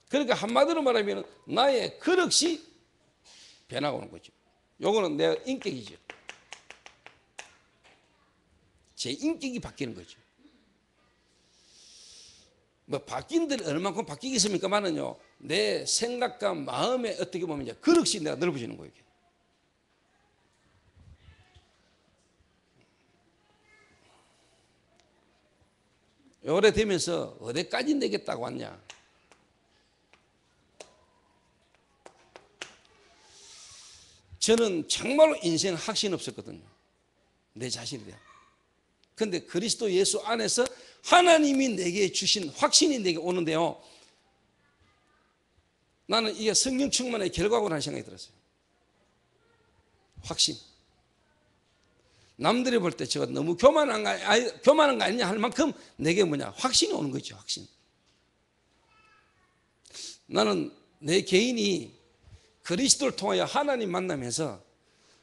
그러니까 한마디로 말하면 나의 그릇이 변화가 오는 거죠. 요거는 내 인격이죠. 제 인격이 바뀌는 거죠. 뭐 바뀐 데는 얼마큼 바뀌겠습니까만은요, 내 생각과 마음에 어떻게 보면 이제 그릇이 내가 넓어지는 거예요. 오래 되면서 어디까지 내겠다고 왔냐? 저는 정말로 인생 확신 없었거든요. 내 자신에 대한. 그런데 그리스도 예수 안에서 하나님이 내게 주신 확신이 내게 오는데요, 나는 이게 성령 충만의 결과구나 생각이 들었어요. 확신. 남들이 볼 때 제가 너무 교만한 거 아니냐 할 만큼 내게 뭐냐 확신이 오는 거죠. 확신. 나는 내 개인이 그리스도를 통하여 하나님 만나면서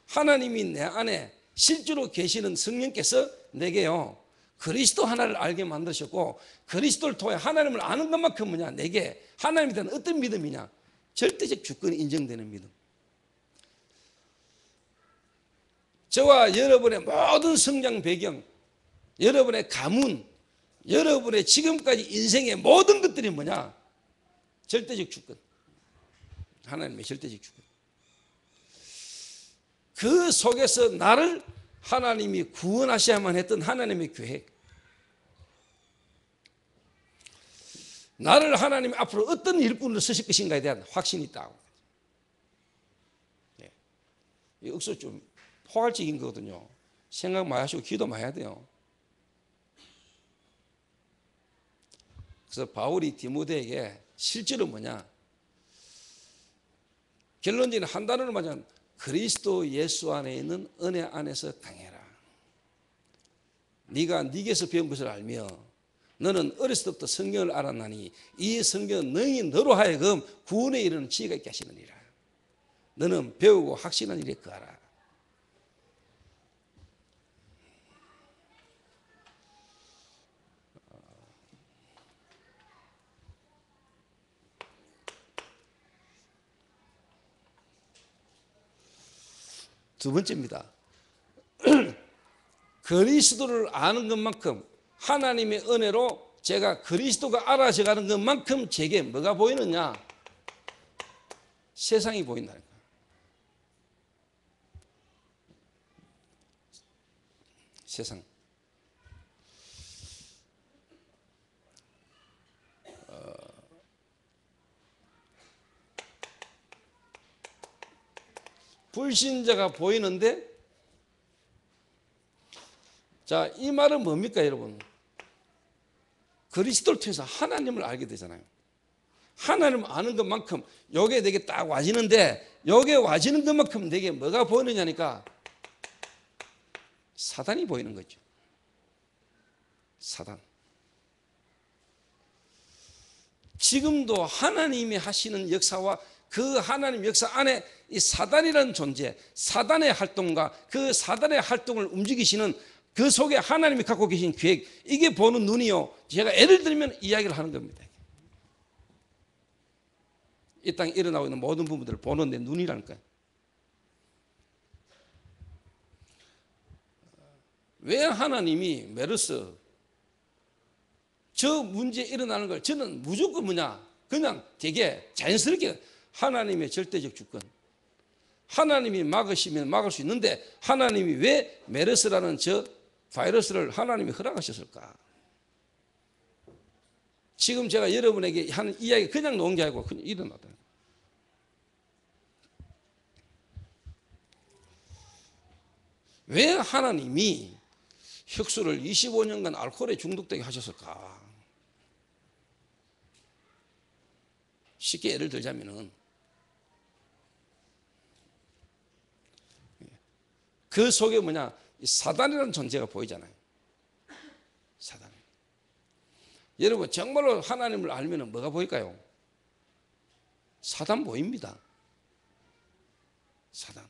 하나님이 내 안에 실제로 계시는 성령께서 내게요 그리스도 하나를 알게 만드셨고, 그리스도를 통해 하나님을 아는 것만큼 뭐냐 내게 하나님에 대한 어떤 믿음이냐, 절대적 주권이 인정되는 믿음. 저와 여러분의 모든 성장 배경, 여러분의 가문, 여러분의 지금까지 인생의 모든 것들이 뭐냐, 절대적 주권, 하나님의 절대적 주권. 그 속에서 나를 하나님이 구원하셔야만 했던 하나님의 계획, 나를 하나님이 앞으로 어떤 일꾼으로 쓰실 것인가에 대한 확신이 있다고. 네. 이 억수 좀 포괄적인 거거든요. 생각 많이 하시고 기도 많이 해야 돼요. 그래서 바울이 디모데에게 실제로 뭐냐, 결론적인 한 단어로 말하면 그리스도 예수 안에 있는 은혜 안에서 강해라. 네가 네게서 배운 것을 알며 너는 어렸을 때부터 성경을 알았나니 이 성경은 너로 하여금 구원에 이르는 지혜가 있게 하시느니라. 너는 배우고 확신한 일에 거하라. 두 번째입니다. 그리스도를 아는 것만큼, 하나님의 은혜로 제가 그리스도가 알아져 가는 것만큼 제게 뭐가 보이느냐? 세상이 보인다는 거예요. 세상. 불신자가 보이는데, 자, 이 말은 뭡니까, 여러분? 그리스도를 통해서 하나님을 알게 되잖아요. 하나님을 아는 것만큼 요게 내게 딱 와지는데, 요게 와지는 것만큼 내게 뭐가 보이느냐니까 사단이 보이는 거죠. 사단. 지금도 하나님이 하시는 역사와 그 하나님 역사 안에 이 사단이라는 존재, 사단의 활동과 그 사단의 활동을 움직이시는 그 속에 하나님이 갖고 계신 계획, 이게 보는 눈이요, 제가 예를 들면 이야기를 하는 겁니다. 이 땅에 일어나고 있는 모든 부분들을 보는 내 눈이라니까요. 왜 하나님이 메르스 저 문제 일어나는 걸 저는 무조건 뭐냐, 그냥 되게 자연스럽게 하나님의 절대적 주권, 하나님이 막으시면 막을 수 있는데 하나님이 왜 메르스라는 저 바이러스를 하나님이 허락하셨을까? 지금 제가 여러분에게 하는 이야기 그냥 놓은 게 아니고 그냥 일어나다. 왜 하나님이 혁수를 25년간 알코올에 중독되게 하셨을까? 쉽게 예를 들자면은 그 속에 뭐냐, 사단이라는 존재가 보이잖아요. 사단. 여러분 정말로 하나님을 알면 뭐가 보일까요? 사단 보입니다. 사단.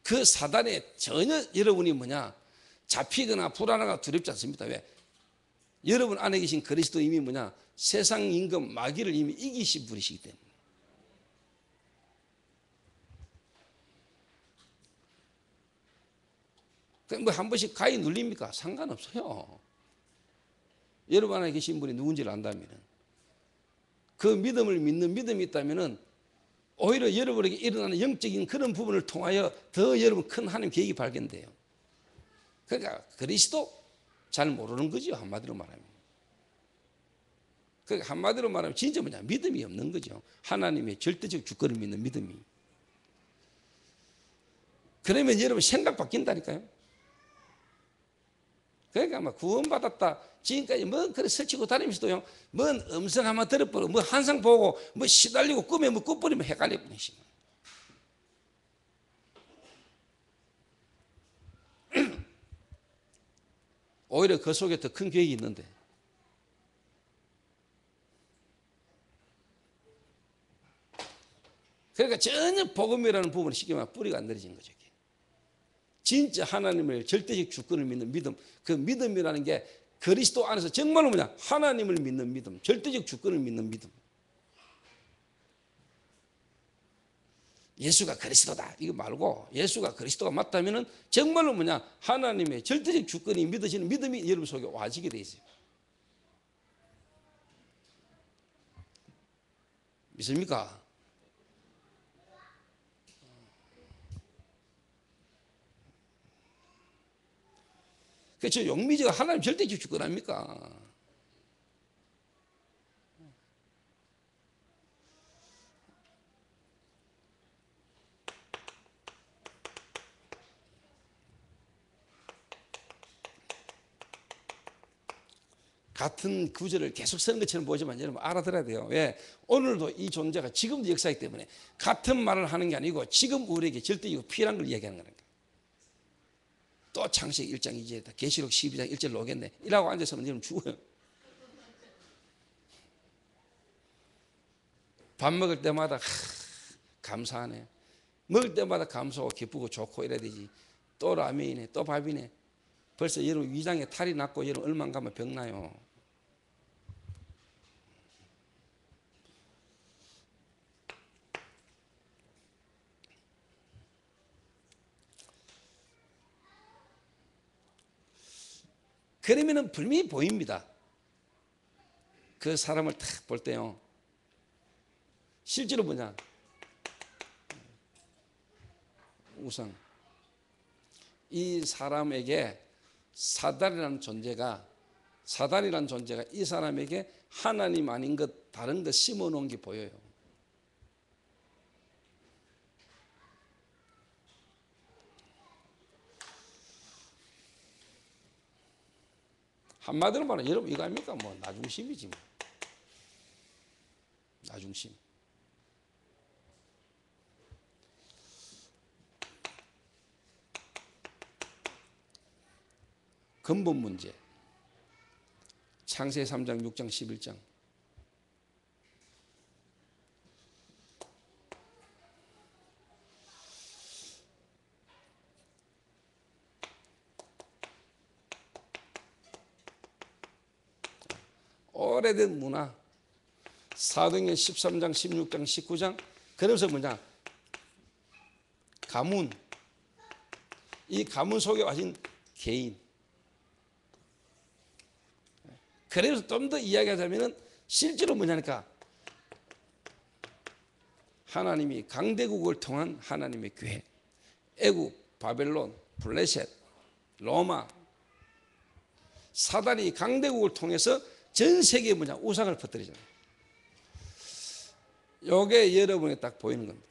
그 사단에 전혀 여러분이 뭐냐 잡히거나 불안하거나 두렵지 않습니다. 왜? 여러분 안에 계신 그리스도 이미 뭐냐 세상 임금 마귀를 이미 이기신 분이시기 때문에. 뭐 한 번씩 가위 눌립니까? 상관없어요. 여러분 안에 계신 분이 누군지를 안다면, 그 믿음을 믿는 믿음이 있다면 오히려 여러분에게 일어나는 영적인 그런 부분을 통하여 더 여러분 큰 하나님 계획이 발견돼요. 그러니까 그리스도 잘 모르는 거죠, 한마디로 말하면. 그러니까 한마디로 말하면 진짜 뭐냐, 믿음이 없는 거죠. 하나님의 절대적 주권을 믿는 믿음이. 그러면 여러분 생각 바뀐다니까요. 그러니까 막 구원받았다. 지금까지 뭐 그래 설치고 다니면서도요. 뭔 음성 한번 들어보고 뭐 한상 보고 뭐 시달리고 꿈에 뭐 꿔버리면 헷갈려 버리시. 오히려 그 속에 더 큰 계획이 있는데. 그러니까 전혀 복음이라는 부분이 쉽게 말하면 뿌리가 안 내려진 거죠. 진짜 하나님을 절대적 주권을 믿는 믿음, 그 믿음이라는 게 그리스도 안에서 정말로 뭐냐? 하나님을 믿는 믿음, 절대적 주권을 믿는 믿음. 예수가 그리스도다 이거 말고 예수가 그리스도가 맞다면은 정말로 뭐냐? 하나님의 절대적 주권이 믿어지는 믿음이 여러분 속에 와지게 돼 있어요. 믿습니까? 그렇죠. 용미지가 하나님 절대적 주권 아닙니까? 같은 구절을 계속 쓰는 것처럼 보지만 여러분 알아들어야 돼요. 왜? 오늘도 이 존재가 지금도 역사이기 때문에 같은 말을 하는 게 아니고 지금 우리에게 절대적으로 필요한 걸 이야기하는 거니까. 또 창세기 1장 2절에다 계시록 12장 1절로 오겠네 이라고 앉아서는 여러분 죽어요. 밥 먹을 때마다 감사하네. 먹을 때마다 감사하고 기쁘고 좋고 이래야 되지. 또 라면이네 또 밥이네. 벌써 여러분 위장에 탈이 났고 여러분 얼마 가면 병나요. 그러면은 분명히 보입니다. 그 사람을 딱 볼 때요. 실제로 뭐냐? 우선 이 사람에게 사단이라는 존재가 이 사람에게 하나님 아닌 것 다른 것 심어놓은 게 보여요. 한마디로 말하면 여러분 이거 아닙니까? 뭐 나중심이지 뭐. 나중심. 근본 문제. 창세기 3장, 6장, 11장. 오래된 문화. 사도행전 13장, 16장, 19장. 그래서 뭐냐? 가문. 이 가문 속에 와신 개인. 그래서 좀 더 이야기하자면 실제로 뭐냐니까 하나님이 강대국을 통한 하나님의 교회, 애국, 바벨론, 블레셋, 로마, 사단이 강대국을 통해서 전 세계에 뭐냐 우상을 퍼뜨리잖아요. 이게 여러분에 딱 보이는 겁니다.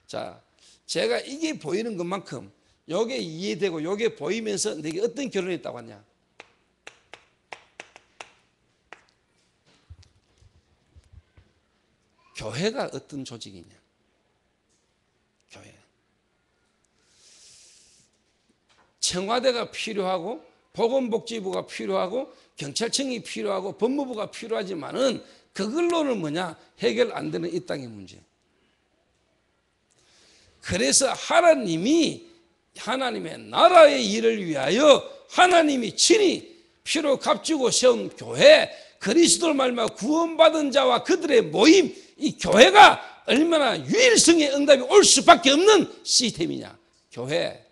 자, 제가 이게 보이는 것만큼 요게 이해되고 요게 보이면서 내게 어떤 결론이 있다고 하냐? 교회가 어떤 조직이냐? 교회. 청와대가 필요하고 보건복지부가 필요하고 경찰청이 필요하고 법무부가 필요하지만은 그걸로는 뭐냐? 해결 안 되는 이 땅의 문제. 그래서 하나님의 나라의 일을 위하여 하나님이 친히 피로 값주고 세운 교회, 그리스도를 말미암아 구원받은 자와 그들의 모임, 이 교회가 얼마나 유일성의 응답이 올 수밖에 없는 시스템이냐. 교회.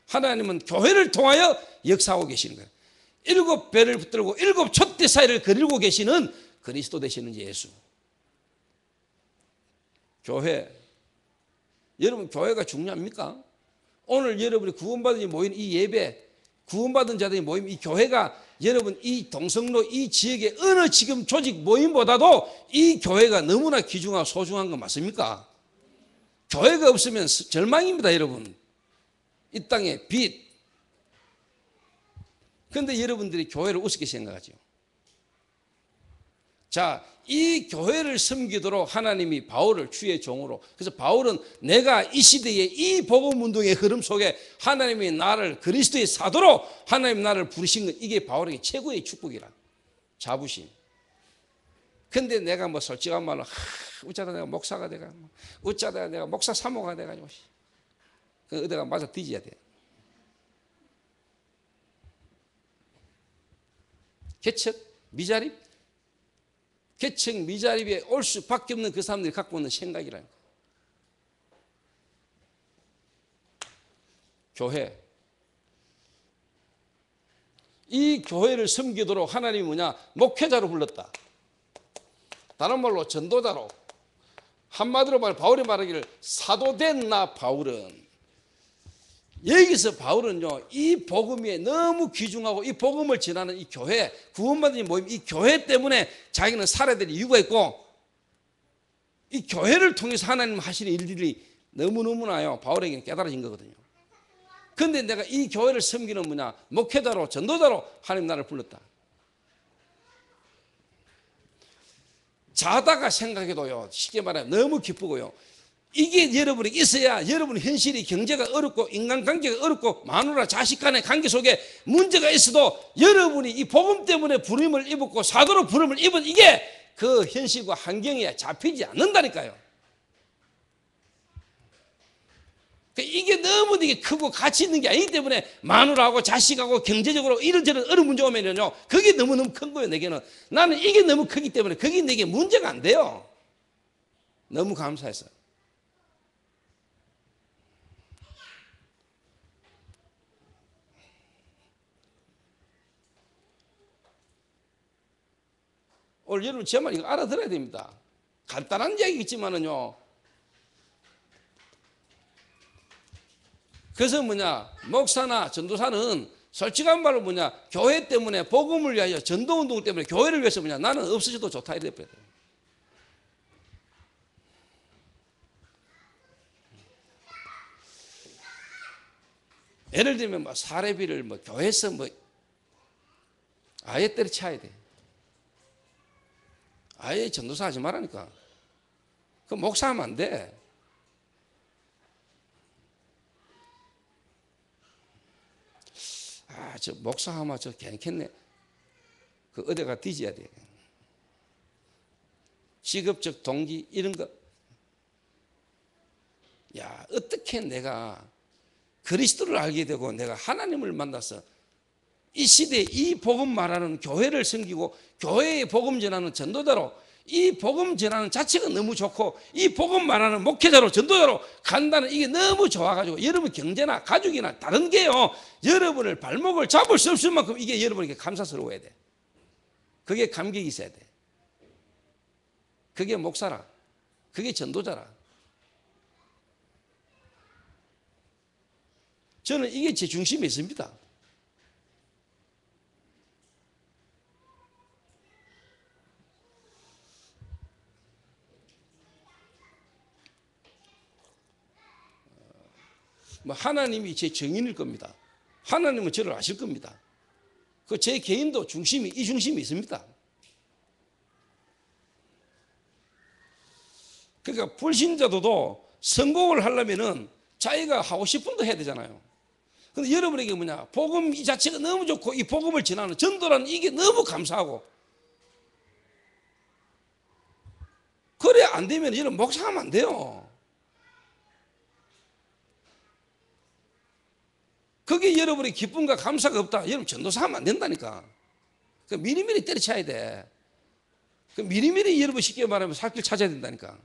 하나님은 교회를 통하여 역사하고 계시는 거예요. 7배를 붙들고 7 촛대 사이를 거닐고 계시는 그리스도 되시는 예수. 교회. 여러분 교회가 중요합니까? 오늘 여러분이 구원받은 모인 이 예배, 구원받은 자들이 모임 이 교회가 여러분 이 동성로 이 지역의 어느 지금 조직 모임보다도 이 교회가 너무나 귀중하고 소중한 거 맞습니까? 교회가 없으면 절망입니다, 여러분. 이 땅의 빛. 그런데 여러분들이 교회를 우습게 생각하죠. 자, 이 교회를 섬기도록 하나님이 바울을 주의 종으로, 그래서 바울은 내가 이 시대의 이 복음 운동의 흐름 속에 하나님이 나를 그리스도의 사도로 하나님 나를 부르신 것, 이게 바울에게 최고의 축복이라. 자부심. 근데 내가 뭐 솔직한 말로 어쩌다 내가 목사가 돼가, 어쩌다 내가 목사 사모가 돼가지고 그 어디가 맞아 뒤져야 돼. 개척 미자립, 개척 미자립에 올 수밖에 없는 그 사람들이 갖고 있는 생각이라는 거예요. 교회, 이 교회를 섬기도록 하나님이 뭐냐? 목회자로 불렀다. 다른 말로 전도자로. 한마디로 말 바울이 말하기를 사도된 나 바울은. 여기서 바울은요, 이 복음에 너무 귀중하고 이 복음을 전하는 이 교회, 구원받은 모임, 이 교회 때문에 자기는 살아야 될 이유가 있고, 이 교회를 통해서 하나님 하시는 일들이 너무너무나요, 바울에게는 깨달아진 거거든요. 그런데 내가 이 교회를 섬기는 뭐냐? 목회자로, 전도자로 하나님 나를 불렀다. 자다가 생각해도요, 쉽게 말하면 너무 기쁘고요. 이게 여러분이 있어야 여러분 현실이 경제가 어렵고 인간관계가 어렵고 마누라 자식 간의 관계 속에 문제가 있어도 여러분이 이 복음 때문에 부름을 입었고 사도로 부름을 입은 이게 그 현실과 환경에 잡히지 않는다니까요. 이게 너무 되게 크고 가치 있는 게 아니기 때문에 마누라하고 자식하고 경제적으로 이런저런 어려운 문제 오면요, 그게 너무너무 큰 거예요. 내게는. 나는 이게 너무 크기 때문에 그게 내게 문제가 안 돼요. 너무 감사해서. 오늘 여러분 제 말 이거 알아들어야 됩니다. 간단한 이야기겠지만은요. 그래서 뭐냐, 목사나 전도사는 솔직한 말로 뭐냐, 교회 때문에 복음을 위하여 전도운동 때문에 교회를 위해서 뭐냐, 나는 없어져도 좋다 이래 버려야 돼요. 예를 들면 뭐 사례비를 뭐 교회에서 뭐 아예 때려쳐야 돼. 아예 전도사 하지 말라니까. 그 목사하면 안 돼. 아, 저 목사하면 저 괜찮네. 그 어디가 뒤져야 돼. 직업적 동기 이런 거. 야, 어떻게 내가 그리스도를 알게 되고 내가 하나님을 만나서 이 시대에 이 복음 말하는 교회를 섬기고 교회의 복음 전하는 전도자로, 이 복음 전하는 자체가 너무 좋고 이 복음 말하는 목회자로 전도자로 간다는 이게 너무 좋아가지고 여러분 경제나 가족이나 다른 게요, 여러분을 발목을 잡을 수 없을 만큼 이게 여러분에게 감사스러워야 돼. 그게 감격이 있어야 돼. 그게 목사라. 그게 전도자라. 저는 이게 제 중심에 있습니다. 뭐 하나님이 제 정인일 겁니다. 하나님은 저를 아실 겁니다. 그 제 개인도 중심이, 이 중심이 있습니다. 그러니까 불신자도 성공을 하려면은 자기가 하고 싶은 거 해야 되잖아요. 근데 여러분에게 뭐냐, 복음 이 자체가 너무 좋고 이 복음을 전하는 전도라는 이게 너무 감사하고, 그래 안 되면 여러분 목사하면 안 돼요. 그게 여러분의 기쁨과 감사가 없다, 여러분 전도사 하면 안 된다니까. 그 미리미리 때려쳐야 돼. 그 미리미리 여러분 쉽게 말하면 살 길 찾아야 된다니까.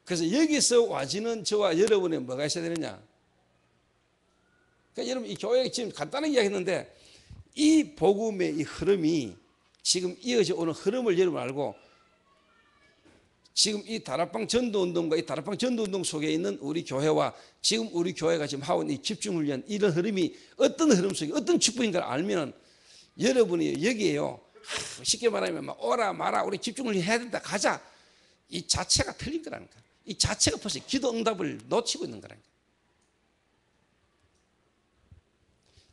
그래서 여기서 와지는 저와 여러분의 뭐가 있어야 되느냐. 그러니까 여러분 이 교회 지금 간단하게 이야기했는데 이 복음의 이 흐름이 지금 이어져 오는 흐름을 여러분 알고 지금 이 다락방 전도운동과 이 다락방 전도운동 속에 있는 우리 교회와 지금 우리 교회가 지금 하고 있는 이 집중훈련, 이런 흐름이 어떤 흐름 속에 어떤 축복인가를 알면 여러분이 여기에요, 쉽게 말하면 막 오라 마라 우리 집중훈련 해야 된다 가자, 이 자체가 틀린 거라니까. 이 자체가 벌써 기도 응답을 놓치고 있는 거라니까.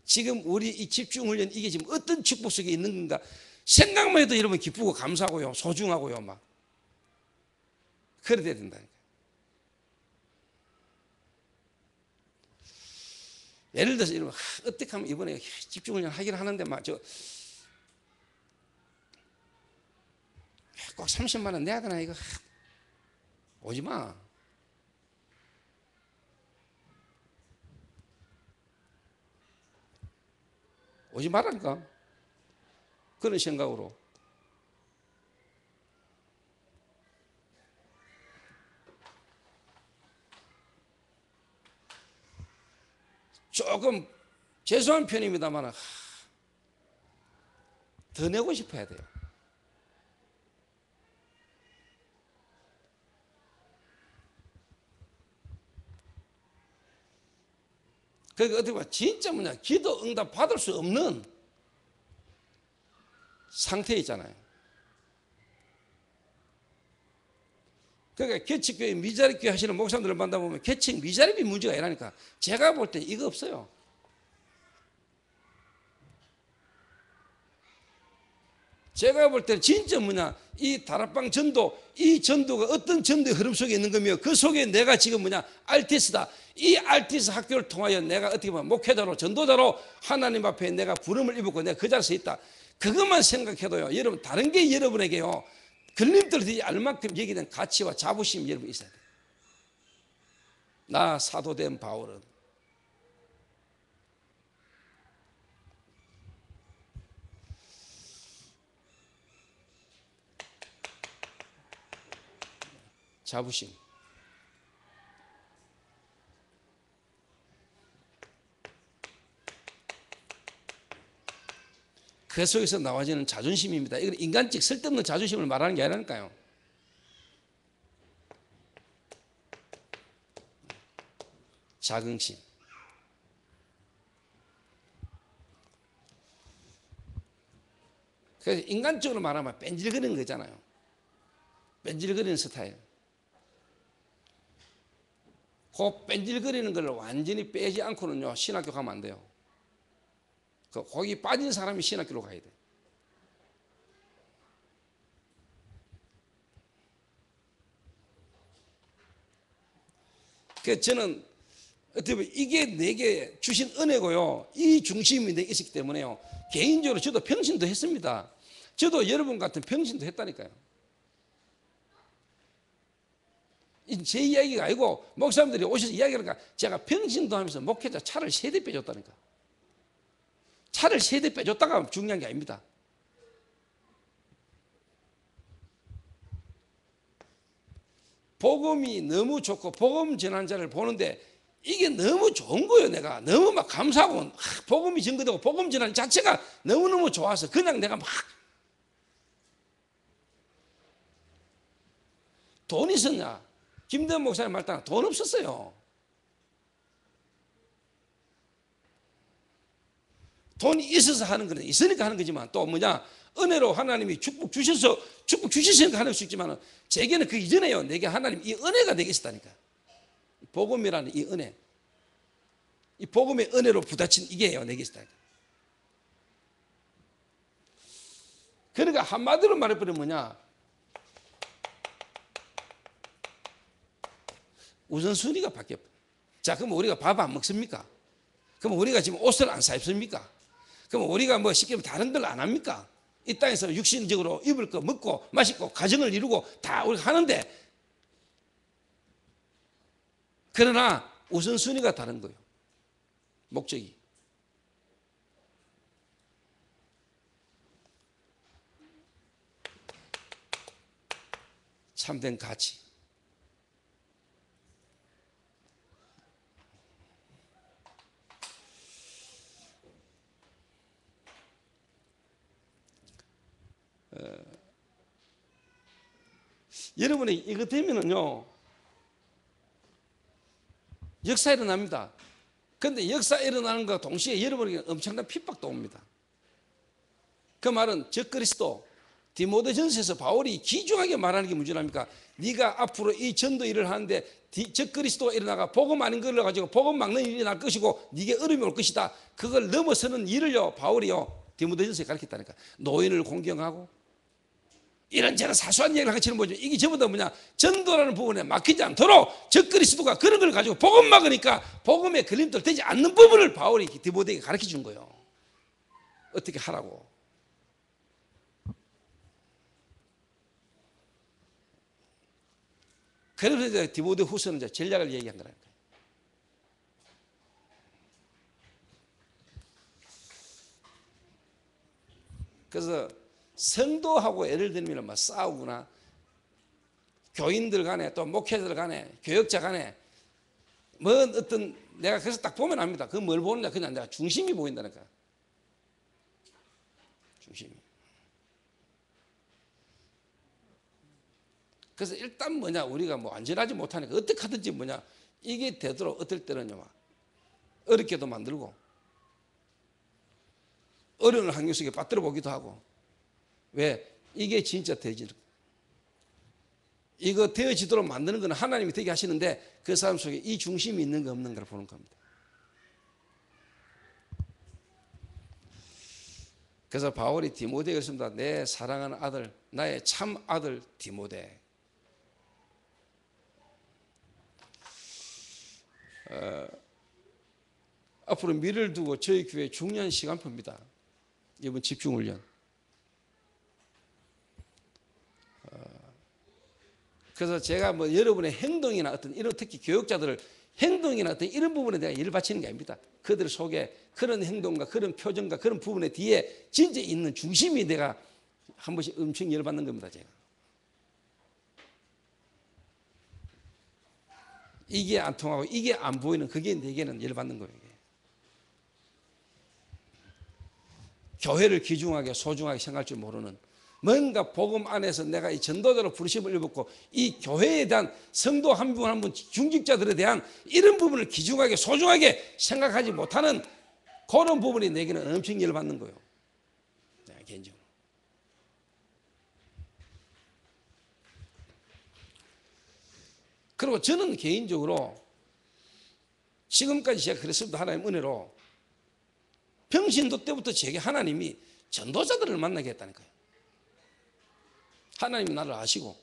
지금 우리 이 집중훈련, 이게 지금 어떤 축복 속에 있는 건가 생각만 해도 여러분 기쁘고 감사하고요, 소중하고요, 막 그래야 된다니까. 예를 들어서 여러분, 어떻게 하면 이번에 집중훈련 하기를 하는데 막 저 꼭 30만 원 내야 되나, 이거 오지 마. 오지 말라니까. 그런 생각으로. 조금 죄송한 편입니다만 더 내고 싶어야 돼요. 그러니까 어떻게 보면 진짜 뭐냐, 기도 응답 받을 수 없는 상태에 있잖아요. 그러니까 개척교회 미자립교회 하시는 목사님들을 만나보면 개척 미자립이 문제가 아니라니까. 제가 볼 때 이거 없어요. 제가 볼 때는 진짜 뭐냐, 이 다락방 전도, 이 전도가 어떤 전도의 흐름 속에 있는 거며, 그 속에 내가 지금 뭐냐, RTS다. 이 RTS 학교를 통하여 내가 어떻게 보면 목회자로, 전도자로 하나님 앞에 내가 부름을 입었고 내가 그 자리에 있다. 그것만 생각해도요, 여러분 다른 게 여러분에게요 걸림돌이 알 만큼 얘기된 가치와 자부심이 여러분 있어야 돼요. 나 사도된 바울은 자부심. 그 속에서 나와지는 자존심입니다. 이건 인간적 쓸데없는 자존심을 말하는 게 아니라니까요. 자긍심. 그래서 인간적으로 말하면 뺀질거리는 거잖아요. 뺀질거리는 스타일. 그 뺀질거리는 걸 완전히 빼지 않고는요, 신학교 가면 안 돼요. 거기 빠진 사람이 신학교로 가야 돼. 그래서 저는 어떻게 보면 이게 내게 주신 은혜고요, 이 중심이 내게 있었기 때문에요, 개인적으로 저도 평신도 했습니다. 저도 여러분 같은 평신도 했다니까요. 제 이야기가 아니고 목사님들이 오셔서 이야기하니까 제가 평신도 하면서 목회자 차를 3대 빼줬다니까. 차를 3대 빼줬다가 중요한 게 아닙니다. 복음이 너무 좋고 복음 전한 자를 보는데 이게 너무 좋은 거예요. 내가 너무 막 감사하고 복음이 전거되고 복음 전하는 자체가 너무너무 좋아서 그냥 내가 막 돈 있었냐? 김대현 목사님 말 따라 돈 없었어요. 돈이 있어서 하는 거는 있으니까 하는 거지만 또 뭐냐, 은혜로 하나님이 축복 주셨으니까 하는 수 있지만 제게는 그 이전에요, 내게 하나님 이 은혜가 내게 있었다니까. 복음이라는 이 은혜, 이 복음의 은혜로 부딪힌 이게요 내게 있었다니까. 그러니까 한마디로 말해버리면 뭐냐, 우선순위가 바뀌어요. 자, 그럼 우리가 밥 안 먹습니까? 그럼 우리가 지금 옷을 안 사입습니까? 그럼 우리가 뭐 쉽게 다른 걸 안 합니까? 이 땅에서 육신적으로 입을 거 먹고 마시고 가정을 이루고 다 우리가 하는데, 그러나 우선순위가 다른 거예요. 목적이. 참된 가치. 여러분이 이거 되면은요, 역사 일어납니다. 그런데 역사 일어나는 것과 동시에 여러분에게 엄청난 핍박도 옵니다. 그 말은 적그리스도, 디모데전서에서 바울이 기중하게 말하는 게 문제랍니까? 네가 앞으로 이 전도 일을 하는데 적그리스도가 일어나가 복음 아닌 걸 가지고 복음 막는 일이 날 것이고 네게 어려움이 올 것이다. 그걸 넘어서는 일을요, 바울이요, 디모데전서에 가르쳤다니까. 노인을 공경하고 이런저런 사소한 얘기를 같이 보죠. 이게 전부 다 뭐냐? 전도라는 부분에 막히지 않도록 적그리스도가 그런 걸 가지고 복음 막으니까 복음에 걸림돌 되지 않는 부분을 바울이 디모데에게 가르쳐 준 거예요. 어떻게 하라고. 그래서 이제 디모데 후서는 이제 전략을 얘기한 거라니까. 그래서 성도하고 예를 들면 막 싸우거나 교인들 간에 또 목회자들 간에 교역자 간에 뭐 어떤 내가 그래서 딱 보면 압니다. 그 뭘 보느냐, 그냥 내가 중심이 보인다니까. 중심이. 그래서 일단 뭐냐, 우리가 뭐 안전하지 못하니까 어떻게 하든지 뭐냐, 이게 되도록 어떨 때는요, 어렵게도 만들고 어려운 환경 속에 빠뜨려 보기도 하고. 왜? 이게 진짜 되지. 이거 되어지도록 만드는 건 하나님이 되게 하시는데 그 사람 속에 이 중심이 있는가 없는가를 보는 겁니다. 그래서 바울이 디모데에게 그랬습니다. 내 사랑하는 아들, 나의 참 아들 디모데. 앞으로 미래를 두고 저희 교회 중요한 시간표입니다. 이번 집중훈련. 그래서 제가 뭐 여러분의 행동이나 어떤 이런, 특히 교육자들을 행동이나 어떤 이런 부분에 내가 일을 바치는 게 아닙니다. 그들 속에 그런 행동과 그런 표정과 그런 부분에 뒤에 진짜 있는 중심이 내가 한 번씩 엄청 열받는 겁니다. 제가. 이게 안 통하고 이게 안 보이는, 그게 내게는 열받는 거예요. 교회를 귀중하게 소중하게 생각할 줄 모르는, 뭔가 복음 안에서 내가 이 전도자로 부르심을 입었고 이 교회에 대한 성도 한 분 한 분 중직자들에 대한 이런 부분을 귀중하게 소중하게 생각하지 못하는 그런 부분이 내게는 엄청 열받는 거예요. 개인적으로. 그리고 저는 개인적으로 지금까지 제가 그랬습니다. 하나님 은혜로 평신도 때부터 제게 하나님이 전도자들을 만나게 했다니까요. 하나님이 나를 아시고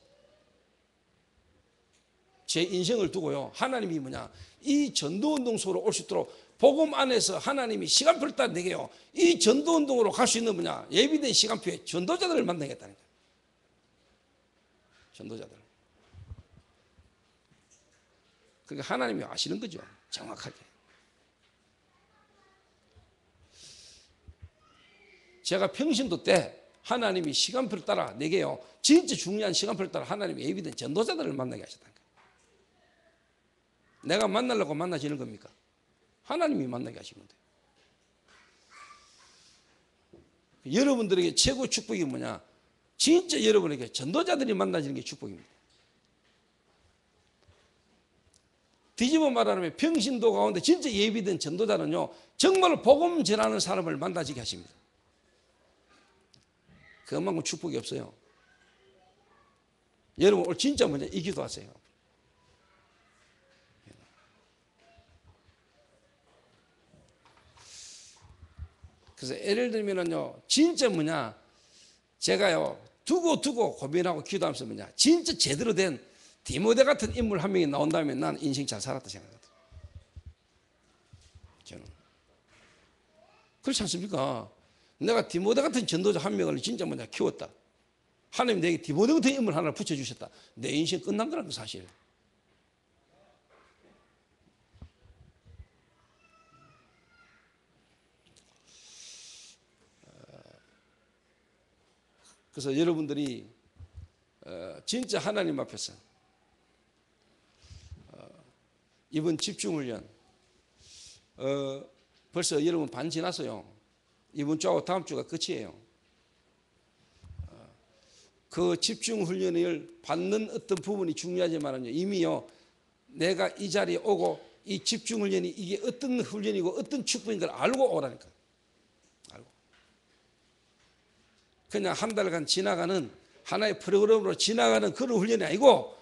제 인생을 두고요, 하나님이 뭐냐, 이 전도운동 속으로 올 수 있도록 복음 안에서 하나님이 시간표를 따라 내게요, 이 전도운동으로 갈 수 있는 뭐냐, 예비된 시간표에 전도자들을 만나겠다니까요. 전도자들. 그러니까 하나님이 아시는 거죠, 정확하게. 제가 평신도 때 하나님이 시간표를 따라 내게요, 진짜 중요한 시간표를 따라 하나님이 예비된 전도자들을 만나게 하셨다니까. 내가 만나려고 만나지는 겁니까? 하나님이 만나게 하시는 거예요. 여러분들에게 최고 축복이 뭐냐? 진짜 여러분에게 전도자들이 만나지는 게 축복입니다. 뒤집어 말하면 평신도 가운데 진짜 예비된 전도자는요, 정말 복음 전하는 사람을 만나지게 하십니다. 그만큼 축복이 없어요. 여러분 오늘 진짜 뭐냐, 이 기도하세요. 그래서 예를 들면은요, 진짜 뭐냐, 제가요 두고 고민하고 기도하면서 뭐냐, 진짜 제대로 된 디모데 같은 인물 한 명이 나온다면 난 인생 잘 살았다 생각하거든. 저는 그렇지 않습니까? 내가 디모데 같은 전도자 한 명을 진짜 뭐냐 키웠다. 하나님 내게 디모데 같은 인물 하나를 붙여주셨다. 내 인생 끝난 거라는 거 사실. 그래서 여러분들이 진짜 하나님 앞에서 이번 집중훈련 벌써 여러분 반 지났어요. 이번 주하고 다음 주가 끝이에요. 그 집중 훈련을 받는 어떤 부분이 중요하지만은요, 이미요 내가 이 자리에 오고 이 집중 훈련이 이게 어떤 훈련이고 어떤 축복인 걸 알고 오라니까. 알고. 그냥 한 달간 지나가는 하나의 프로그램으로 지나가는 그런 훈련이 아니고,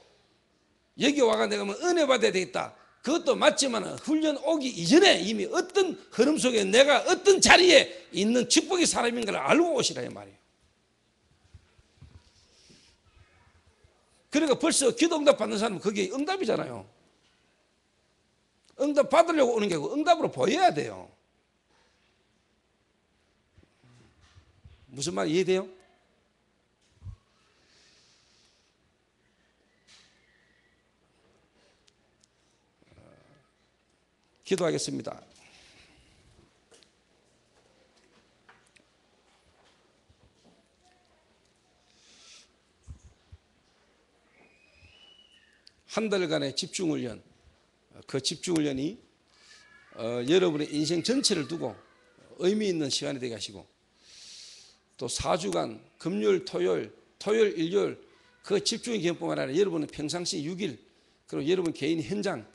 여기 와가 내가 뭐 은혜 받아야 되겠다, 그것도 맞지만 훈련 오기 이전에 이미 어떤 흐름 속에 내가 어떤 자리에 있는 축복의 사람인 걸 알고 오시라 이 말이에요. 그러니까 벌써 기도 응답 받는 사람은 그게 응답이잖아요. 응답 받으려고 오는 게 아니고 응답으로 보여야 돼요. 무슨 말 이해돼요? 기도하겠습니다. 한 달간의 집중훈련, 그 집중훈련이 여러분의 인생 전체를 두고 의미 있는 시간이 되게 하시고, 또 4주간 금요일, 토요일, 일요일 그 집중의 기간뿐만 아니라 여러분은 평상시 6일, 그리고 여러분 개인 현장,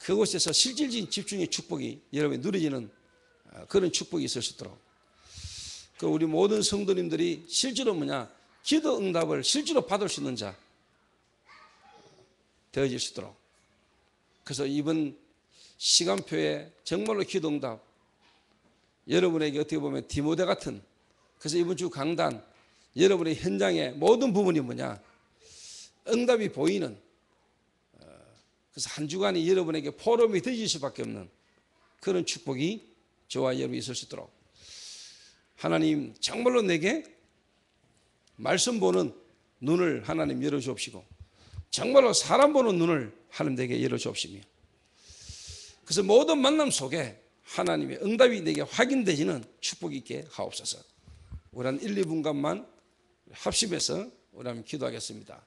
그곳에서 실질적인 집중의 축복이 여러분이 누려지는 그런 축복이 있을 수 있도록, 그 우리 모든 성도님들이 실제로 기도 응답을 실제로 받을 수 있는 자 되어질 수 있도록, 그래서 이번 시간표에 정말로 기도 응답, 여러분에게 어떻게 보면 디모데 같은, 그래서 이번 주 강단, 여러분의 현장의 모든 부분이 응답이 보이는, 그래서 한 주간이 여러분에게 포럼이 되어질 수밖에 없는 그런 축복이 저와 여러분이 있을 수 있도록, 하나님 정말로 내게 말씀 보는 눈을 하나님 열어주옵시고, 정말로 사람 보는 눈을 하나님 내게 열어주옵시며, 그래서 모든 만남 속에 하나님의 응답이 내게 확인되지는 축복이 있게 하옵소서. 우리 한 1, 2분간만 합심해서 우리 한번 기도하겠습니다.